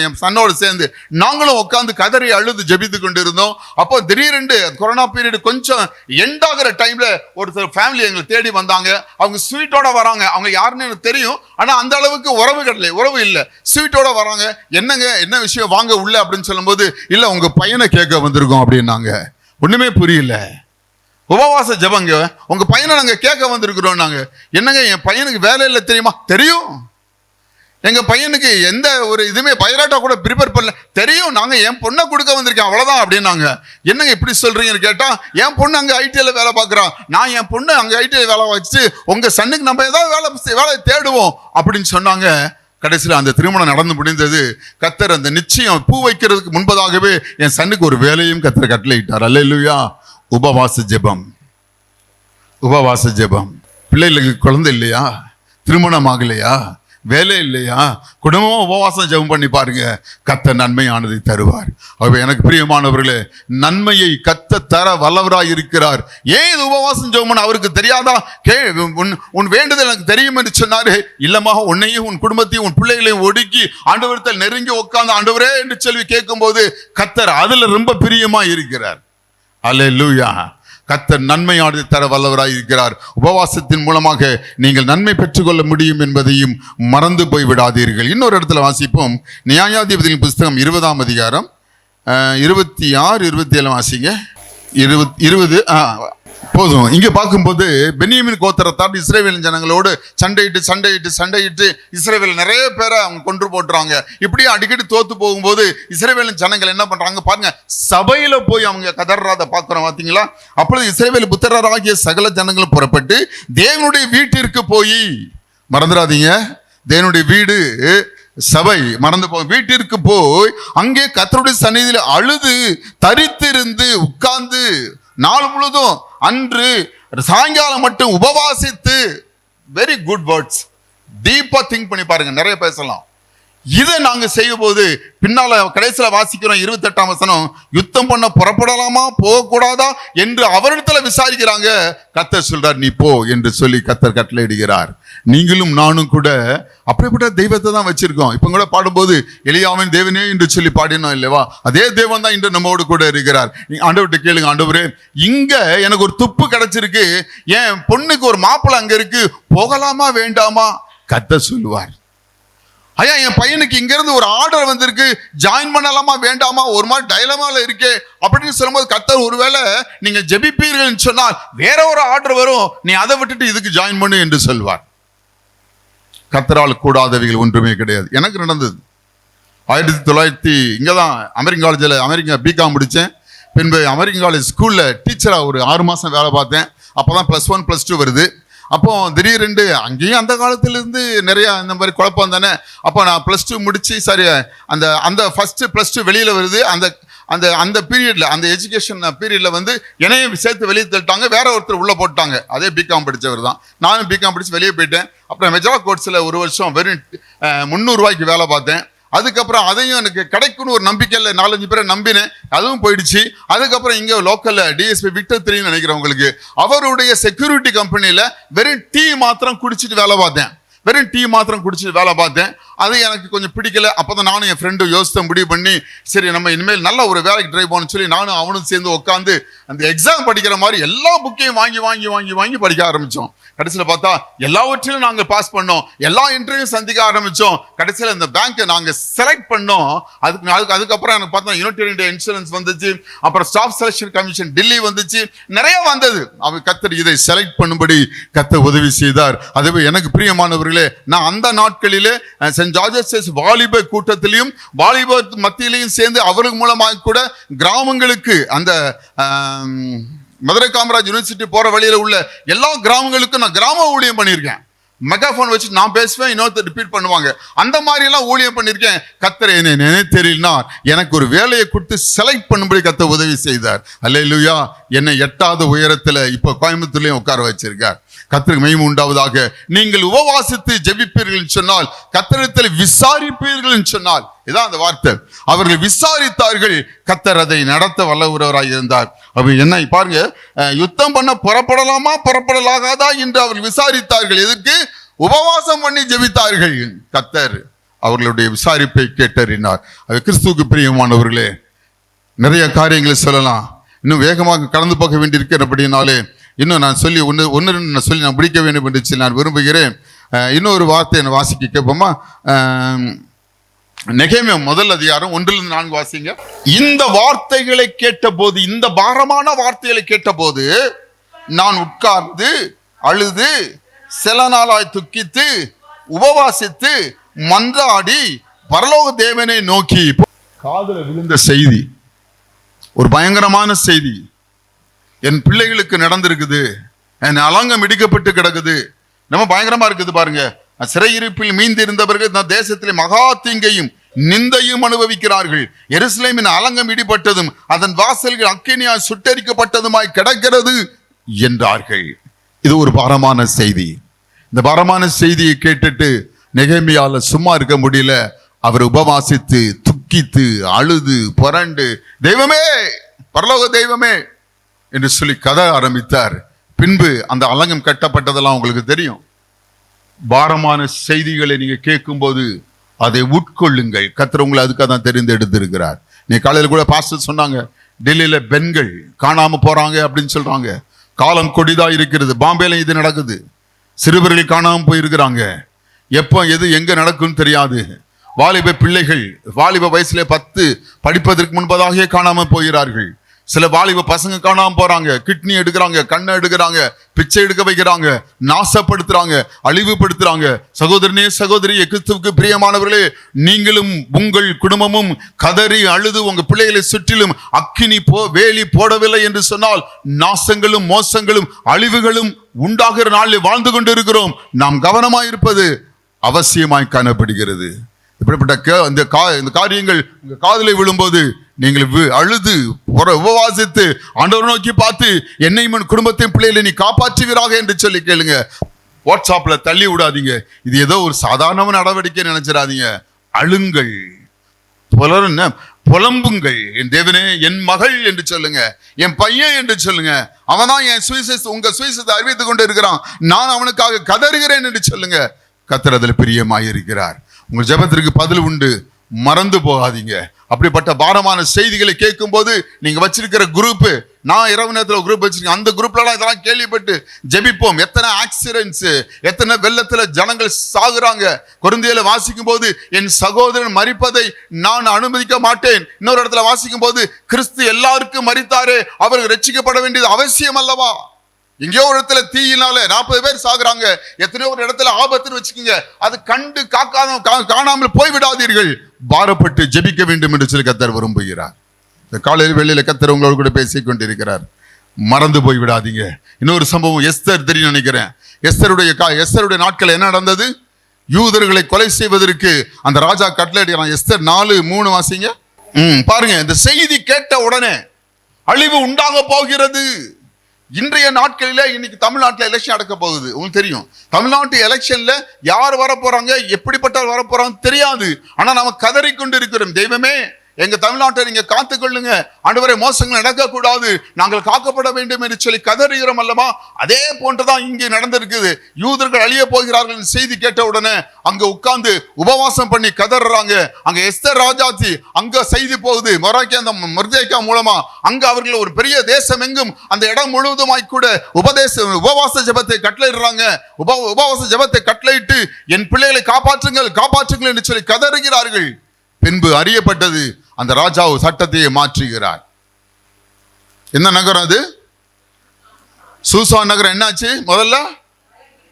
என் சன்னோடு சேர்ந்து நாங்களும் உட்காந்து கதறி அழுது ஜெபித்து கொண்டு இருந்தோம். அப்போ திடீரென்று கொரோனா பீரியட் கொஞ்சம் எண்ட் ஆகிற டைம்ல ஒருத்தர் ஃபேமிலி எங்களை தேடி வந்தாங்க. அவங்க ஸ்வீட்டோட வராங்க. அவங்க யாருன்னு எனக்கு தெரியும், ஆனா அந்த அளவுக்கு உறவு இல்லை. ஸ்வீட்டோட வராங்க. என்னங்க, என்ன விஷயம், வாங்க உள்ள அப்படின்னு சொல்லும்போது, இல்ல உங்க பையனை கேட்க வந்திருக்கோம் அப்படின்னாங்க. ஒண்ணுமே புரியல. உபவாச ஜெபங்க, உங்க பையனை நாங்க கேட்க வந்திருக்கிறோம். நாங்க என்னங்க, என் பையனுக்கு வேலை இல்லை தெரியுமா? தெரியும். எங்க பையனுக்கு எந்த ஒரு இதுவுமே பயோடாட்டா கூட ப்ரிப்பேர் பண்ணல, தெரியும். நாங்க என் பொண்ணை கொடுக்க வந்திருக்கேன், அவ்வளவுதான் அப்படின்னாங்க. என்னங்க இப்படி சொல்றீங்கன்னு கேட்டா, என் பொண்ணு அங்க ஐடில வேலை பார்க்குறான், நான் என் பொண்ணு அங்க ஐடில வேலை வச்சு உங்க சன்னுக்கு நம்ம ஏதாவது வேலை தேடுவோம் அப்படின்னு சொன்னாங்க. கடைசியில் அந்த திருமணம் நடந்து முடிந்தது. கர்த்தர் அந்த நிச்சயம் பூ வைக்கிறதுக்கு முன்பதாகவே என் சன்னுக்கு ஒரு வேலையும் கர்த்தர் கட்டளையிட்டார். அல்லேலூயா. உபவாச ஜெபம். பிள்ளைகளுக்கு குழந்தை இல்லையா, திருமணம் ஆகலையா, வேலை இல்லையா, குடும்பமா உபவாசம் ஜெபம் பண்ணி பாருங்க, கர்த்தர் நன்மையானதை தருவார். ஆகவே எனக்கு பிரியமானவர்களே, நன்மையை கர்த்தர் தர வல்லவராய் இருக்கிறார். ஏன் இது உபவாசம் ஜெபம் பண்ண அவருக்கு தெரியாதா? உன் வேண்டுதல் எனக்கு தெரியும் என்று சொன்னாரு. இல்லமாக உன்னையும் உன் குடும்பத்தையும் உன் பிள்ளைகளையும் ஒடுக்கி ஆண்டவரத்தில் நெருங்கி உட்கார்ந்து ஆண்டவரே என்று சொல்லி கேட்கும் போது கர்த்தர் அதுல ரொம்ப பிரியமா இருக்கிறார். அல்லேலூயா. கர்த்தர் நன்மையானதை தர வல்லவராய் இருக்கிறார். உபவாசத்தின் மூலமாக நீங்கள் நன்மை பெற்றுக்கொள்ள முடியும் என்பதையும் மறந்து போய் விடாதீர்கள். இன்னொரு இடத்துல வாசிப்போம். நியாயாதிபதிகளின் புஸ்தகம் 20ஆம் அதிகாரம் 26-27 வாசிங்க. 20 போதும். இங்க பார்க்கும்போது பென்யமீன் கோத்திரத்தார் இஸ்ரவேலின் ஜனங்களோடு சண்டையிட்டு இஸ்ரவேல் நிறைய பேரை அவங்க கொன்று போட்டுறாங்க. இப்படியே அடிக்கடி தோத்து போகும்போது இஸ்ரவேலின் ஜனங்கள் என்ன பண்றாங்க பாருங்க, சபையில போய் அவங்க கதறாத பார்க்கிறோம். பார்த்தீங்களா? அப்பொழுது இஸ்ரவேல் புத்திரராகிய சகல ஜனங்களும் புறப்பட்டு தேவனுடைய வீட்டிற்கு போய், மறந்துடாதீங்க, தேவனுடைய வீடு சபை, மறந்து போ, வீட்டிற்கு போய் அங்கே கர்த்தருடைய சந்நிதியில அழுது தரித்திருந்து உட்கார்ந்து நாள் முழுதும் அன்று சாயங்காலம் மட்டும் உபவாசித்து, வெரி குட் வேர்ட்ஸ், டீப்பா திங்க் பண்ணி பாருங்க, நிறைய பேசலாம். இதை நாங்க செய்யும் போது பின்னால கடைசியில வாசிக்கிறோம் 28ஆம் வசனம், யுத்தம் பண்ண புறப்படலாமா போகக்கூடாதா என்று அவரிடத்துல விசாரிக்கிறாங்க. கர்த்தர் சொல்றார், நீ போ என்று சொல்லி கர்த்தர் கட்டளையிடுகிறார். நீங்களும் நானும் கூட அப்படிப்பட்ட தெய்வத்தை தான் வச்சிருக்கோம். இப்ப கூட பாடும்போது எலியாவின் தேவனே என்று சொல்லி பாடினோம் இல்லவா? அதே தேவன் தான் இன்று நம்மோடு கூட இருக்கிறார். ஆண்டவர்கிட்ட கேளுங்க, ஆண்டவரே இங்க எனக்கு ஒரு துப்பு கிடைச்சிருக்கு, என் பொண்ணுக்கு ஒரு மாப்பிள்ளை அங்க இருக்கு, போகலாமா வேண்டாமா? கர்த்தர் சொல்லுவார். ஐயா என் பையனுக்கு இங்க இருந்து ஒரு ஆர்டர் வந்திருக்கு, ஜாயின் பண்ணலாமா வேண்டாமா, ஒரு மாதிரி டைலமால இருக்கே அப்படின்னு சொல்லும்போது கர்த்தர் ஒருவேளை நீங்க ஜெபிப்பீர்கள் சொன்னால் வேற ஒரு ஆர்டர் வரும், நீ அதை விட்டுட்டு இதுக்கு ஜாயின் பண்ணு என்று சொல்வார். கர்த்தரால் கூடாதவைகள் ஒன்றுமே கிடையாது. எனக்கு நடந்தது 1900 இங்கதான் அமெரிக்கன் காலேஜில் அமெரிக்கா பிகாம் முடித்தேன். பின்பு அமெரிக்கன் காலேஜ் ஸ்கூலில் டீச்சராக ஒரு 6 மாதம் வேலை பார்த்தேன். அப்போ தான் +1 +2 வருது. அப்போ திடீரென்று அங்கேயும் அந்த காலத்திலேருந்து நிறையா இந்த மாதிரி குழப்பம் தானே. அப்போ நான் +2 முடிச்சு, சரி அந்த ஃபஸ்ட்டு +2 வெளியில் வருது. அந்த அந்த பீரியட்ல, அந்த எஜுகேஷன் பீரியட்ல வந்து என்னையும் சேர்த்து வெளியே தள்ளிட்டாங்க. வேற ஒருத்தர் உள்ள போட்டாங்க. அதே பிகாம் படிச்சவர் தான். நானும் பிகாம் படிச்சு வெளியே போயிட்டேன். அப்புறம் மெஜரா கோர்ட்ஸ்ல ஒரு வருஷம் வெறும் 300 ரூபாய்க்கு வேலை பார்த்தேன். அதுக்கப்புறம் அதையும் எனக்கு கிடைக்குன்னு ஒரு நம்பிக்கையில் 4-5 பேரை நம்பினேன். அதுவும் போயிடுச்சு. அதுக்கப்புறம் இங்கே லோக்கல்ல டிஎஸ்பி விக்டர் 3 நினைக்கிறவங்களுக்கு அவருடைய செக்யூரிட்டி கம்பெனியில் வெறும் டீ மாத்திரம் குடிச்சிட்டு வேலை பார்த்தேன். அது எனக்கு கொஞ்சம் பிடிக்கல. அப்பதான் நானும் என் ஃப்ரெண்டு யோசித்த முடிவு பண்ணி, சரி நம்ம இனிமேல் நல்ல ஒரு வேலைக்கு ட்ரை பண்ணணும்னு சொல்லி நானும் அவனும் சேர்ந்து உட்காந்து அந்த எக்ஸாம் படிக்கிற மாதிரி எல்லா புக்கையும் வாங்கி படிக்க ஆரம்பிச்சோம். கடைசியில் பார்த்தா எல்லாவற்றிலும் நாங்கள் பாஸ் பண்ணோம். எல்லா இன்டர்வியூ சந்திக்க ஆரம்பிச்சோம். கடைசியில் இந்த பேங்கை நாங்கள் செலக்ட் பண்ணோம். அதுக்கப்புறம் எனக்கு பார்த்தா யுனைடெட் இந்தியா இன்சூரன்ஸ் வந்துச்சு. அப்புறம் ஸ்டாஃப் செலக்ஷன் கமிஷன் டெல்லி வந்துச்சு. நிறைய வந்தது. அவர் கத்தர் இதை செலக்ட் பண்ணும்படி கத்தர் உதவி செய்தார். அதுவே எனக்கு பிரியமானவர்களே, நான் அந்த நாட்களிலே சென்ட் ஜார்ஜஸ் வாலிப கூட்டத்திலையும் வாலிப மத்தியிலையும் சேர்ந்து அவர்கள் மூலமாக கூட கிராமங்களுக்கு அந்த மதுரை காமராஜ் யூனிவர்சிட்டி போற வழியில உள்ள எல்லா கிராமங்களுக்கும் நான் கிராம ஊழியம் பண்ணியிருக்கேன். மெகாஃபோன் வச்சு நான் பேசுவேன், இன்னொருத்தர் ரிப்பீட் பண்ணுவாங்க. அந்த மாதிரி எல்லாம் ஊழியம் பண்ணியிருக்கேன். கத்தர் என்னை நினைத்தேரினா எனக்கு ஒரு வேலையை கொடுத்து செலக்ட் பண்ணும்படி கத்தர் உதவி செய்தார். அல்லேலூயா. என்னை 8வது உயரத்துல இப்ப கோயம்புத்தூர்லயும் உட்கார வச்சிருக்கார். கத்தருக்கு மகிமை உண்டாவதாக. நீங்கள் உபவாசித்து ஜெபிப்பீர்கள் சொன்னால், கத்தரிடத்தில் விசாரிப்பீர்கள் சொன்னால், இதான் அந்த வார்த்தை. அவர்கள் விசாரித்தார்கள். கத்தர் அதை நடத்த வல்லவராய் இருந்தார். அப்ப என்ன பாருங்க, யுத்தம் பண்ண புறப்படலாமா புறப்படலாகாதா என்று அவர்கள் விசாரித்தார்கள். எதற்கு? உபவாசம் பண்ணி ஜெபித்தார்கள். கத்தர் அவர்களுடைய விசாரிப்பை கேட்டறினார். அது கிறிஸ்துவுக்கு பிரியமானவர்களே, நிறைய காரியங்களை சொல்லலாம். இன்னும் வேகமாக கடந்து போக வேண்டியிருக்கிறபடினாலே இன்னும் நான் சொல்லி ஒன்று நான் சொல்லி நான் முடிக்க வேண்டும் என்று நான் விரும்புகிறேன். இன்னொரு வார்த்தை என்னை வாசிக்க கேட்போமா? நெகேமியா 1 அதிகாரம் 1-4 வாசிங்க. இந்த வார்த்தைகளை கேட்டபோது, இந்த பாரமான வார்த்தைகளை கேட்டபோது நான் உட்கார்ந்து அழுது சில நாளாய் துக்கித்து உபவாசித்து மன்றாடி பரலோக தேவனை நோக்கி. காதுல விழுந்த செய்தி, ஒரு பயங்கரமான செய்தி. என் பிள்ளைகளுக்கு நடந்திருக்குது. என் அலங்கம் இடிக்கப்பட்டு கிடக்குது. நம்ம பயங்கரமா இருக்குது பாருங்க. சிறையிருப்பில் மீந்து இருந்தவர்கள் இந்த தேசத்திலே மகா தீங்கையும் நிந்தையும் அனுபவிக்கிறார்கள். எருசலேமின் அலங்கம் இடிபட்டதும் அதன் வாசல்கள் அக்கினியாய் சுட்டரிக்கப்பட்டதுமாய் கிடக்கிறது என்றார்கள். இது ஒரு பாரமான செய்தி. இந்த பாரமான செய்தியை கேட்டுட்டு நெகேமியால சும்மா இருக்க முடியல. அவர் உபவாசித்து துக்கித்து அழுது புரண்டு, தெய்வமே, பரலோக தெய்வமே என்று சொல்லி கதை ஆரம்பித்தார். பின்பு அந்த அலங்கம் கட்டப்பட்டதெல்லாம் உங்களுக்கு தெரியும். பாரமான செய்திகளை நீங்க கேட்கும் போது அதை உட்கொள்ளுங்கள். கர்த்தர் உங்களை அதுக்காக தான் தெரிந்து எடுத்திருக்கிறார். நீ காலையில் கூட பாஸ்டர் சொன்னாங்க, டெல்லியில பெண்கள் காணாம போறாங்க அப்படின்னு சொல்றாங்க. காலம் கொடிதா இருக்கிறது. பாம்பேல இது நடக்குது. சிறுவர்கள் காணாம போயிருக்கிறாங்க. எப்போ எது எங்க நடக்கும்னு தெரியாது. வாலிப பிள்ளைகள் வாலிப வயசுல 10 படிப்பதற்கு முன்பதாகவே காணாம போகிறார்கள். சில வாலிப பசங்க காணாம போறாங்க. கிட்னி எடுக்கிறாங்க, கண்ணை எடுக்கிறாங்க, பிச்சை எடுக்க வைக்கிறாங்க, நாசப்படுத்துறாங்க, அழிவுபடுத்துறாங்க. சகோதரனே, சகோதரி, கிறிஸ்துவுக்கு பிரியமானவர்களே, நீங்களும் உங்கள் குடும்பமும் கதறி அழுது உங்க பிள்ளைகளை சுற்றிலும் அக்கினி வேலி போடவில்லை என்று சொன்னால் நாசங்களும் மோசங்களும் அழிவுகளும் உண்டாகிற நாளில் வாழ்ந்து கொண்டு இருக்கிறோம். நாம் கவனமாயிருப்பது அவசியமாய் காணப்படுகிறது. இப்படிப்பட்ட இந்த காரியங்கள் உங்க காதிலே விழும்போது நீங்கள் அழுது உபவாசித்து ஆண்டவரை நோக்கி பார்த்து, என்னையும் குடும்பத்தையும் பிள்ளைகளை நீ காப்பாற்றுவீராக என்று சொல்லி கேளுங்க. வாட்ஸ்அப்ல தள்ளி விடாதீங்க. இது ஏதோ ஒரு சாதாரண நடவடிக்கை நினைச்சிடாதீங்க. அழுங்கள், புலம்புங்கள். என் தேவனே, என் மகள் என்று சொல்லுங்க, என் பையன் என்று சொல்லுங்க. அவன்தான் என் சுவிசேஷம், உங்க சுவிசேஷத்தை அறிவித்துக் கொண்டு இருக்கிறான். நான் அவனுக்காக கதறுகிறேன் என்று சொல்லுங்க. கர்த்தர் அதில் பிரியமாயிருக்கிறார். உங்கள் ஜெபத்திற்கு பதில் உண்டு. மறந்து போகாதீங்க. அப்படிப்பட்ட பாரமான செய்திகளை கேட்கும் போது நீங்க வச்சிருக்கிற குரூப், நான் இரவு நேரத்தில் குரூப் வச்சிருக்கேன். அந்த குரூப்ல இதெல்லாம் கேள்விப்பட்டு ஜெபிப்போம். எத்தனை ஆக்சிடென்ட்ஸ், எத்தனை வெள்ளத்துல ஜனங்கள் சாகுறாங்க. கொரிந்தியர்ல வாசிக்கும் போது என் சகோதரன் மரிப்பதை நான் அனுமதிக்க மாட்டேன். இன்னொரு இடத்துல வாசிக்கும் போது கிறிஸ்து எல்லாருக்கும் மரித்தாரே, அவர்கள் ரட்சிக்கப்பட வேண்டியது அவசியம் அல்லவா? எங்கேயோ ஒரு இடத்துல தீயினால 40 பேர் சாகுறாங்க. எத்தனையோ ஒரு இடத்துல ஆபத்துன்னு வச்சுக்கோங்க. அது கண்டு காணாமல் போய்விடாதீர்கள். பாரப்பட்டு ஜெபிக்க வேண்டும் என்று சொல்லி கர்த்தர் விரும்புகிறார். இந்த காலையில் வெளியில கர்த்தர் உங்களோடு கூட பேசிக் கொண்டிருக்கிறார். மறந்து போய் விடாதீங்க. இன்னொரு சம்பவம், எஸ்தர் தெரியும் நினைக்கிறேன். எஸ்தருடைய நாட்கள் என்ன நடந்தது? யூதர்களை கொலை செய்வதற்கு அந்த ராஜா கட்டளை. எஸ்தர் 4:3 வாசிங்க. பாருங்க, இந்த செய்தி கேட்ட உடனே அழிவு உண்டாக போகிறது. இன்றைய நாட்களில இன்னைக்கு தமிழ்நாட்டில் எலெக்ஷன் நடக்க போகுது. உங்களுக்கு தெரியும், தமிழ்நாட்டு எலெக்ஷன்ல யார் வர போறாங்க, எப்படிப்பட்டவர் வர போறாங்க தெரியாது. ஆனா நாம கதறிக்கொண்டு இருக்கிறோம், தெய்வமே எங்க தமிழ்நாட்டை நீங்க காத்துக்கொள்ளுங்க, ஆண்டவரே மோசங்கள் நடக்கக்கூடாது, நாங்கள் காக்கப்பட வேண்டும் என்று சொல்லி கதறுகிறோம் அல்லவா? அதே போன்றுதான் இங்கே நடந்திருக்குது. யூதர்கள் அழிய போகிறார்கள் செய்தி கேட்ட உடனே அங்க உட்கார்ந்து உபவாசம் பண்ணி கதறாங்க. அங்க எஸ்தர் ராஜாத்தி அங்க செய்தி போகுது, மொர்தெகாய் மூலமா. அங்க அவர்கள் ஒரு பெரிய தேசம் எங்கும் அந்த இடம் முழுவதுமாய் கூட உபவாச ஜெபத்தை கட்டளையிடுறாங்க. உபவாச ஜெபத்தை கட்டளையிட்டு என் பிள்ளைகளை காப்பாற்றுங்கள் காப்பாற்றுங்கள் என்று சொல்லி கதறுகிறார்கள். பின்பு அறியப்பட்டது, அந்த ராஜா சட்டத்தையே மாற்றுகிறார். என்ன நகரம் அது? சூசான் நகரம். என்னாச்சு? முதல்ல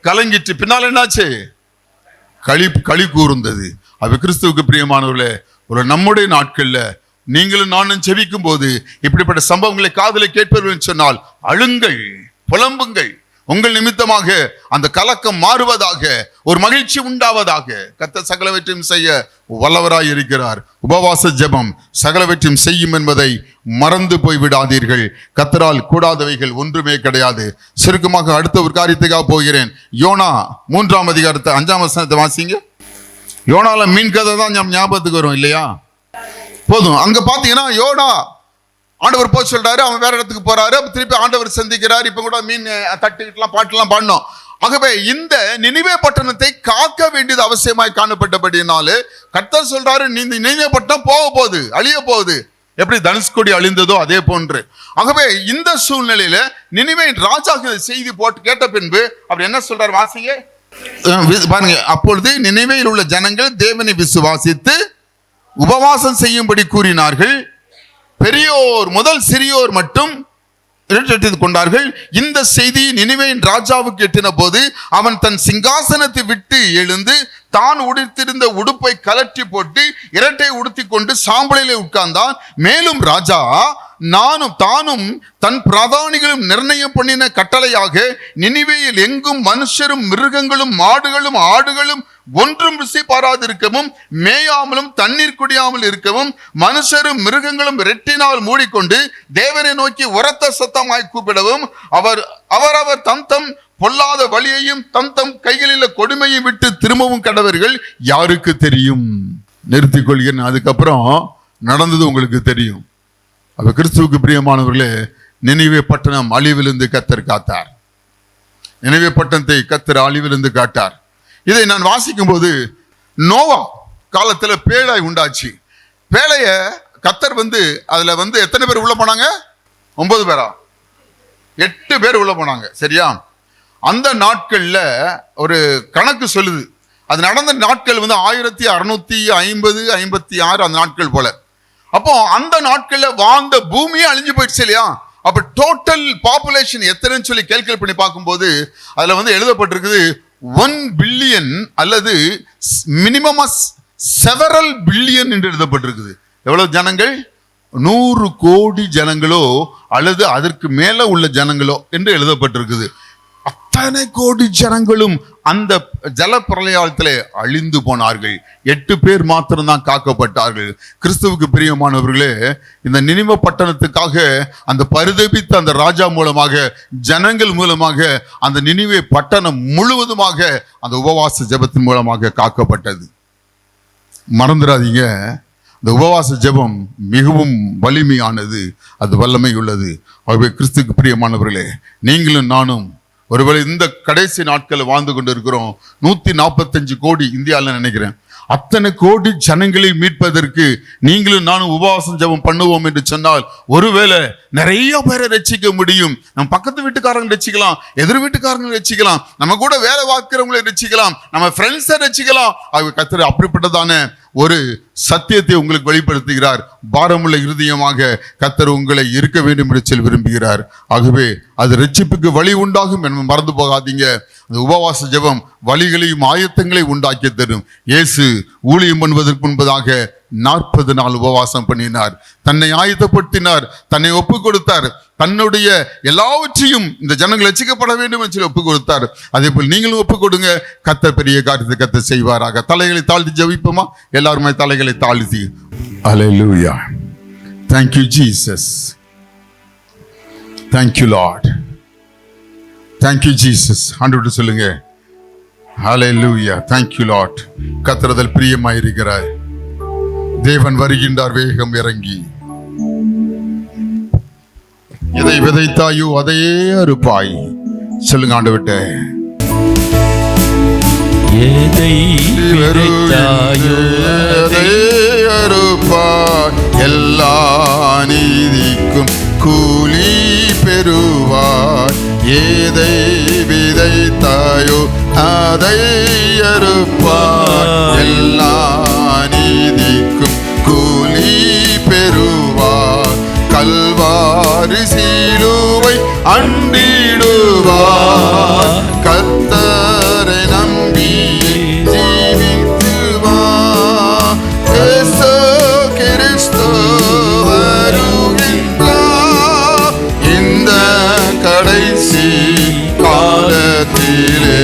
கலங்கிட்டு, பின்னால் என்னாச்சு? களி கூர்ந்தது. அது கிறிஸ்துவுக்கு பிரியமானவர்களே, ஒரு நம்முடைய நாட்கள்ல நீங்களும் நானும் செபிக்கும் போது இப்படிப்பட்ட சம்பவங்களை காதலை கேட்பவர்கள் சொன்னால் அழுங்கள், புலம்புங்கள். உங்கள் நிமித்தமாக அந்த கலக்கம் மாறுவதாக, ஒரு மகிழ்ச்சி உண்டாவதாக. கர்த்தர் சகலவற்றையும் செய்ய வல்லவராய் இருக்கிறார். உபவாச ஜெபம் சகலவற்றையும் செய்யும் என்பதை மறந்து போய் விடாதீர்கள். கர்த்தரால் கூடாதவைகள் ஒன்றுமே கிடையாது. சுருக்கமாக அடுத்த ஒரு காரியத்துக்காக போகிறேன். யோனா 3ஆம் அதிகாரத்தை 5ஆம் வசனத்தை வாசிங்க. யோனால மீன் கதை தான் ஞாபகத்துக்கு வரும் இல்லையா? போதும். அங்க பாத்தீங்கன்னா யோனா ஆண்டவர் போய் சொல்றாரு, அவன் வேற இடத்துக்கு போறாரு, திருப்பி ஆண்டவர் சந்திக்கிறார். இப்ப கூட மீன் தட்டுக்கிட்டுலாம் பாட்டுலாம் பாடணும். ஆகவே இந்த நினிவே பட்டணத்தை காக்க வேண்டியது அவசியமாய் காணப்பட்டபடினாலே கர்த்தர் சொல்றாரு, இந்த நினிவே பட்டணம் போக போகுது, அழிய போகுது. எப்படி தனுஷ்கோடி அழிந்ததோ அதே போன்று. ஆகவே இந்த சூழ்நிலையில நினிவே ராஜா செய்தி போட்டு கேட்ட பின்பு அவர் என்ன சொல்றாரு வாசிங்க பாருங்க. அப்பொழுது நினிவேயில் உள்ள ஜனங்கள் தேவனை விசுவாசித்து உபவாசம் செய்யும்படி கூறினார்கள். பெரியோர் முதல் சிறியோர் மட்டும் கொண்டார்கள். இந்த செய்தி நினிவேயின் ராஜாவுக்கு எட்டின போது அவன் தன் சிங்காசனத்தை விட்டு எழுந்து தான் உடுத்திருந்த உடுப்பை கலற்றி போட்டு இரட்டை உடுத்தி கொண்டு சாம்பலிலே உட்கார்ந்தான். மேலும் ராஜா தானும் தன் பிரதானிகளும் நிர்ணயம் பண்ணின கட்டளையாக நினிவேயில் எங்கும் மனுஷரும் மிருகங்களும் மாடுகளும் ஆடுகளும் ஒன்றும் ருசி பாராதிருக்கவும் மேயாமலும் தண்ணீர் குடியாமல் இருக்கவும் மனுஷரும் மிருகங்களும் ரெட்டினால் மூடிக்கொண்டு தேவனை நோக்கி உரத்த சத்தமாய் கூப்பிடவும் அவர் தம் பொல்லாத வழியையும் தம் கைகளில் கொடுமையை விட்டு திரும்பவும் கடவர்கள் யாருக்கு தெரியும்? நிறுத்திக் கொள்கிறேன். அதுக்கப்புறம் நடந்தது உங்களுக்கு தெரியும். அப்ப கிறிஸ்துவுக்கு பிரியமானவர்களே, நினிவே பட்டணம் அழிவிலிருந்து கர்த்தர் காத்தார். நினிவே பட்டணத்தை கர்த்தர் அழிவிலிருந்து காட்டார். இதை நான் வாசிக்கும் போது நோவா காலத்துல பேழை உண்டாச்சு. பேழைய கர்த்தர் அதுல எத்தனை பேர் உள்ள போனாங்க? 9 பேரா? 8 பேர் உள்ள போனாங்க. சரியா? அந்த நாட்கள்ல ஒரு கணக்கு சொல்லுது, அது நடந்த நாட்கள் 1650-56 அந்த நாட்கள் போல. அப்போ அந்த நாட்கள்ல வாழ்ந்த பூமியே அழிஞ்சு போயிடுச்சு இல்லையா? அப்ப டோட்டல் பாப்புலேஷன் எத்தனைன்னு சொல்லி கேல்குலேட் பண்ணி பார்க்கும்போது அதுல எழுதப்பட்டிருக்குது 1 பில்லியன் அல்லது மினிமம் செவரல் பில்லியன் என்று எழுதப்பட்டிருக்குது. எவ்வளவு ஜனங்கள்? 100 கோடி ஜனங்களோ அல்லது அதற்கு மேல உள்ள ஜனங்களோ என்று எழுதப்பட்டிருக்குது. அத்தனை கோடி ஜனங்களும் அந்த ஜல பிரளயத்திலே அழிந்து போனார்கள். 8 பேர் மாத்திரம்தான் காக்கப்பட்டார்கள். கிறிஸ்துவுக்கு பிரியமானவர்களே, இந்த நினிவே பட்டணத்துக்காக அந்த பரிதபித்த அந்த ராஜா மூலமாக, ஜனங்கள் மூலமாக அந்த நினிவே பட்டணம் முழுவதுமாக அந்த உபவாச ஜெபத்தின் மூலமாக காக்கப்பட்டது. மறந்துடாதீங்க, இந்த உபவாச ஜெபம் மிகவும் வலிமையானது, அது வல்லமை உள்ளது. ஆகவே கிறிஸ்துவுக்கு பிரியமானவர்களே, நீங்களும் நானும் ஒருவேளை இந்த கடைசி நாட்கள் வாழ்ந்து கொண்டு இருக்கிறோம். 145 கோடி இந்தியாவில் நினைக்கிறேன். அத்தனை கோடி ஜனங்களை மீட்பதற்கு நீங்களும் நானும் உபவாசம் ஜெபம் பண்ணுவோம் என்று சொன்னால் ஒருவேளை நிறைய பேரை ரட்சிக்க முடியும். நம்ம பக்கத்து வீட்டுக்காரங்க ரட்சிக்கலாம், எதிர் வீட்டுக்காரங்க ரட்சிக்கலாம், நம்ம கூட வேலை பார்க்கிறவங்களை ரட்சிக்கலாம், நம்ம ஃப்ரெண்ட்ஸை ரட்சிக்கலாம். கர்த்தர் அப்படிப்பட்டதான ஒரு சத்தியத்தை உங்களுக்கு வெளிப்படுத்துகிறார். பாரமுள்ள இருதயமாக கர்த்தர் உங்களை இருக்க வேண்டும் என்று சொல்லி விரும்புகிறார். ஆகவே அது ரட்சிப்புக்கு வழி உண்டாகும் என்று மறந்து போகாதீங்க. அந்த உபவாச ஜெபம் வழிகளையும் ஆயத்தங்களை உண்டாக்கி தரும். இயேசு ஊழியம் பண்ணுவதற்கு முன்பதாக 40 நாள் உபவாசம் பண்ணினார், தன்னை ஆயத்தப்படுத்தினார், தன்னை ஒப்பு கொடுத்தார், தன்னுடைய எல்லாவற்றையும் இந்த ஜனங்கள் ரட்சிக்கப்பட வேண்டும் என்று சொல்லி ஒப்பு கொடுத்தார். அதே போல் நீங்களும் ஒப்பு கொடுங்க. கர்த்தர் பெரிய காரியத்தை கர்த்தர் செய்வாராக. தலைகளை தாழ்த்தி ஜெபிப்போமா? எல்லாருமே தலைகளை தாழ்த்தி Hallelujah. Thank you, Jesus. Thank you, Lord. Thank you, Jesus. ஆண்டவரே சொல்லுங்க. Hallelujah. Thank you, Lord. கர்த்தரதில் பிரியமாயிருக்கிறார். தேவன் வருகின்றார் வேகம் இறங்கி. எதை விதைத்தாயோ அதையே அறுப்பாய். சொல்லுங்க ஆண்டவரே. எதை விதைத்தாயோ அதையே அறுப்பாய். எல்லா நீதிக்கும் கூலி பெறுவாய். எதை விதைத்தாயோ அதை அறுப்பாய். எல்லா நீதிக்கும் கூலி பெறுவாய். கல்வாரி சிலுவை அண்டிடுவார். கர்த்தரை நம்பி ஜீவித்து வா. இயேசு கிறிஸ்து வருகின்றார். இந்த கடைசி காலத்திலே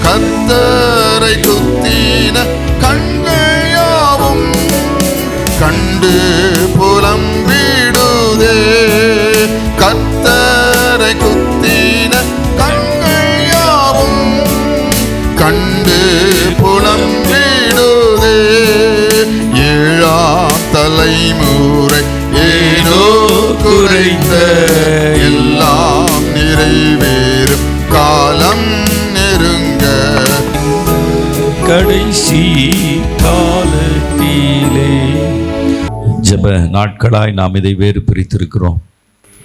கர்த்தரை குத்தின கண்கள் யாவும் கண்டு புலம்பிடுதே. கர்த்தரை குத்தின கண்கள் யாவும் கண்டு புலம்பிடுதே. ஏழாம் தலைமுறை ஏனோ குறைந்த எல்லாம் நிறைவேறும் காலம் நெருங்க. கடைசி காலத்திலே ஜெப நாட்களாய் நாம் இதை வேறு பிரித்திருக்கிறோம்.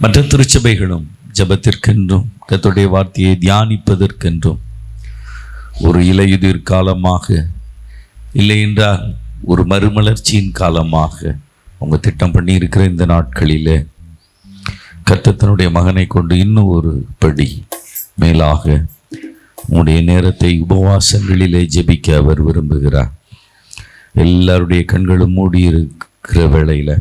மற்ற திருச்சபைகளும் ஜெபத்திற்கென்றும் கர்த்தருடைய வார்த்தையை தியானிப்பதற்கென்றும் ஒரு இலையுதிர் காலமாக, இல்லை என்றால் ஒரு மறுமலர்ச்சியின் காலமாக அவங்க திட்டம் பண்ணி இருக்கிற இந்த நாட்களிலே கர்த்தர் தன்னுடைய மகனை கொண்டு இன்னும் ஒரு படி மேலாக உங்களுடைய நேரத்தை உபவாசங்களிலே ஜெபிக்க அவர் விரும்புகிறார். எல்லாருடைய கண்களும் மூடி இருக்கிற வேளையில்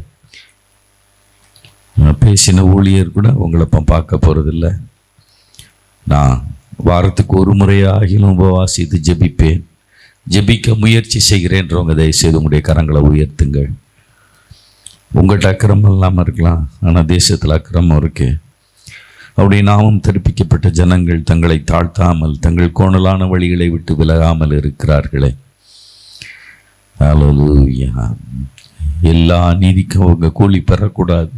நான் பேசின ஊழியர் கூட உங்களை பார்க்க போகிறதில்ல. நான் வாரத்துக்கு ஒரு முறையாகிலும் உபவாசித்து ஜெபிப்பேன், ஜெபிக்க முயற்சி செய்கிறேன்றவங்க தயவுசெய்து உங்களுடைய கரங்களை உயர்த்துங்கள். உங்கள்கிட்ட அக்கிரமம் இல்லாமல் இருக்கலாம், ஆனால் தேசத்தில் அக்கிரமம் இருக்கு. அவருடைய நாமம் தெரிப்பிக்கப்பட்ட ஜனங்கள் தங்களை தாழ்த்தாமல் தங்கள் கோணலான வழிகளை விட்டு விலகாமல் இருக்கிறார்களே. ஹல்லேலூயா. எல்லா நீதிக்கும் அவங்க கூலி பெறக்கூடாது.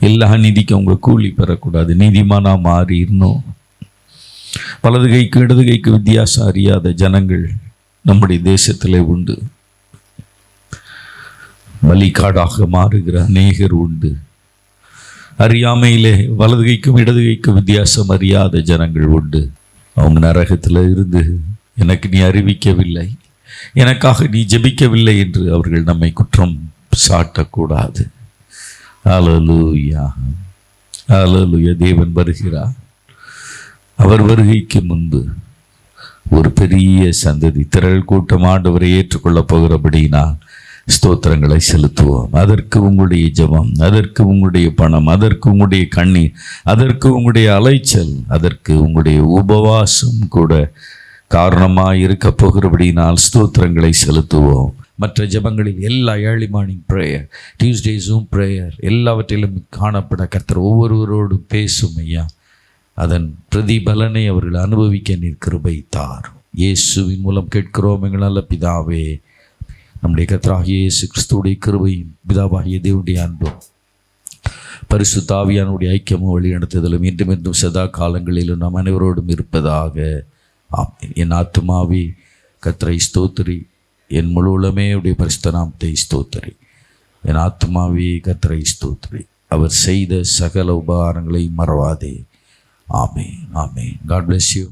எல்லா நீதிக்கும் அவங்க கூலி பெறக்கூடாது. நீதிமானா மாறி இருந்தோம். வலது கைக்கு இடது கைக்கு வித்தியாசம் அறியாத ஜனங்கள் நம்முடைய தேசத்திலே உண்டு. பலிகாடாக மாறுகிற அநேகர் உண்டு. அறியாமையிலே வலது கைக்கும் இடது கைக்கும் வித்தியாசம் அறியாத ஜனங்கள் உண்டு. அவங்க நரகத்தில் இருந்து எனக்கு நீ அறிவிக்கவில்லை, எனக்காக நீ ஜெபிக்கவில்லை என்று அவர்கள் நம்மை குற்றம் சாட்டக்கூடாது. ஹல்லேலூயா, ஹல்லேலூயா. தேவன் வருகிறார். அவர் வருகைக்கு முன்பு ஒரு பெரிய சந்ததி திரள் கூட்டம் ஆண்டவரை ஏற்றுக்கொள்ளப் போகிறபடினால் ஸ்தோத்திரங்களை செலுத்துவோம். அதற்கு உங்களுடைய ஜெபம், அதற்கு உங்களுடைய பணம், அதற்கு உங்களுடைய கண்ணீர், அதற்கு உங்களுடைய அலைச்சல், அதற்கு உங்களுடைய உபவாசம் கூட காரணமாக இருக்க போகிறபடினால் ஸ்தோத்திரங்களை செலுத்துவோம். மற்ற ஜெபங்களில் எல்லா early morning prayer, Tuesday zoom prayer எல்லாவற்றிலும் காணப்பட கர்த்தர் ஒவ்வொருவரோடும் பேசும் ஐயா. அதன் பிரதிபலனை அவர்கள் அனுபவிக்க நீர் கிருபை தாரும். இயேசுவின் மூலம் கேட்கிறோம் எங்கள் நல்ல பிதாவே. நம்முடைய கர்த்தராகிய இயேசு கிறிஸ்துவுடைய கிருபையும் பிதாவாகிய தேவனுடைய அன்பும் பரிசுத்த ஆவியானுடைய ஐக்கியமும் வழிநடத்துதலும் இன்றும் சதா காலங்களிலும் நாம் அனைவரோடும் இருப்பதாக. ஆமென். என் ஆத்துமாவே கர்த்தரை ஸ்தோத்திரி, என் முழு உளமே உடைய பரிசுத்த நாமத்தை ஸ்தோத்திரி. என் ஆத்துமாவே கர்த்தரை ஸ்தோத்திரி, அவர் செய்த சகல உபகாரங்களை மறவாதே. ஆமென், ஆமென். God bless you.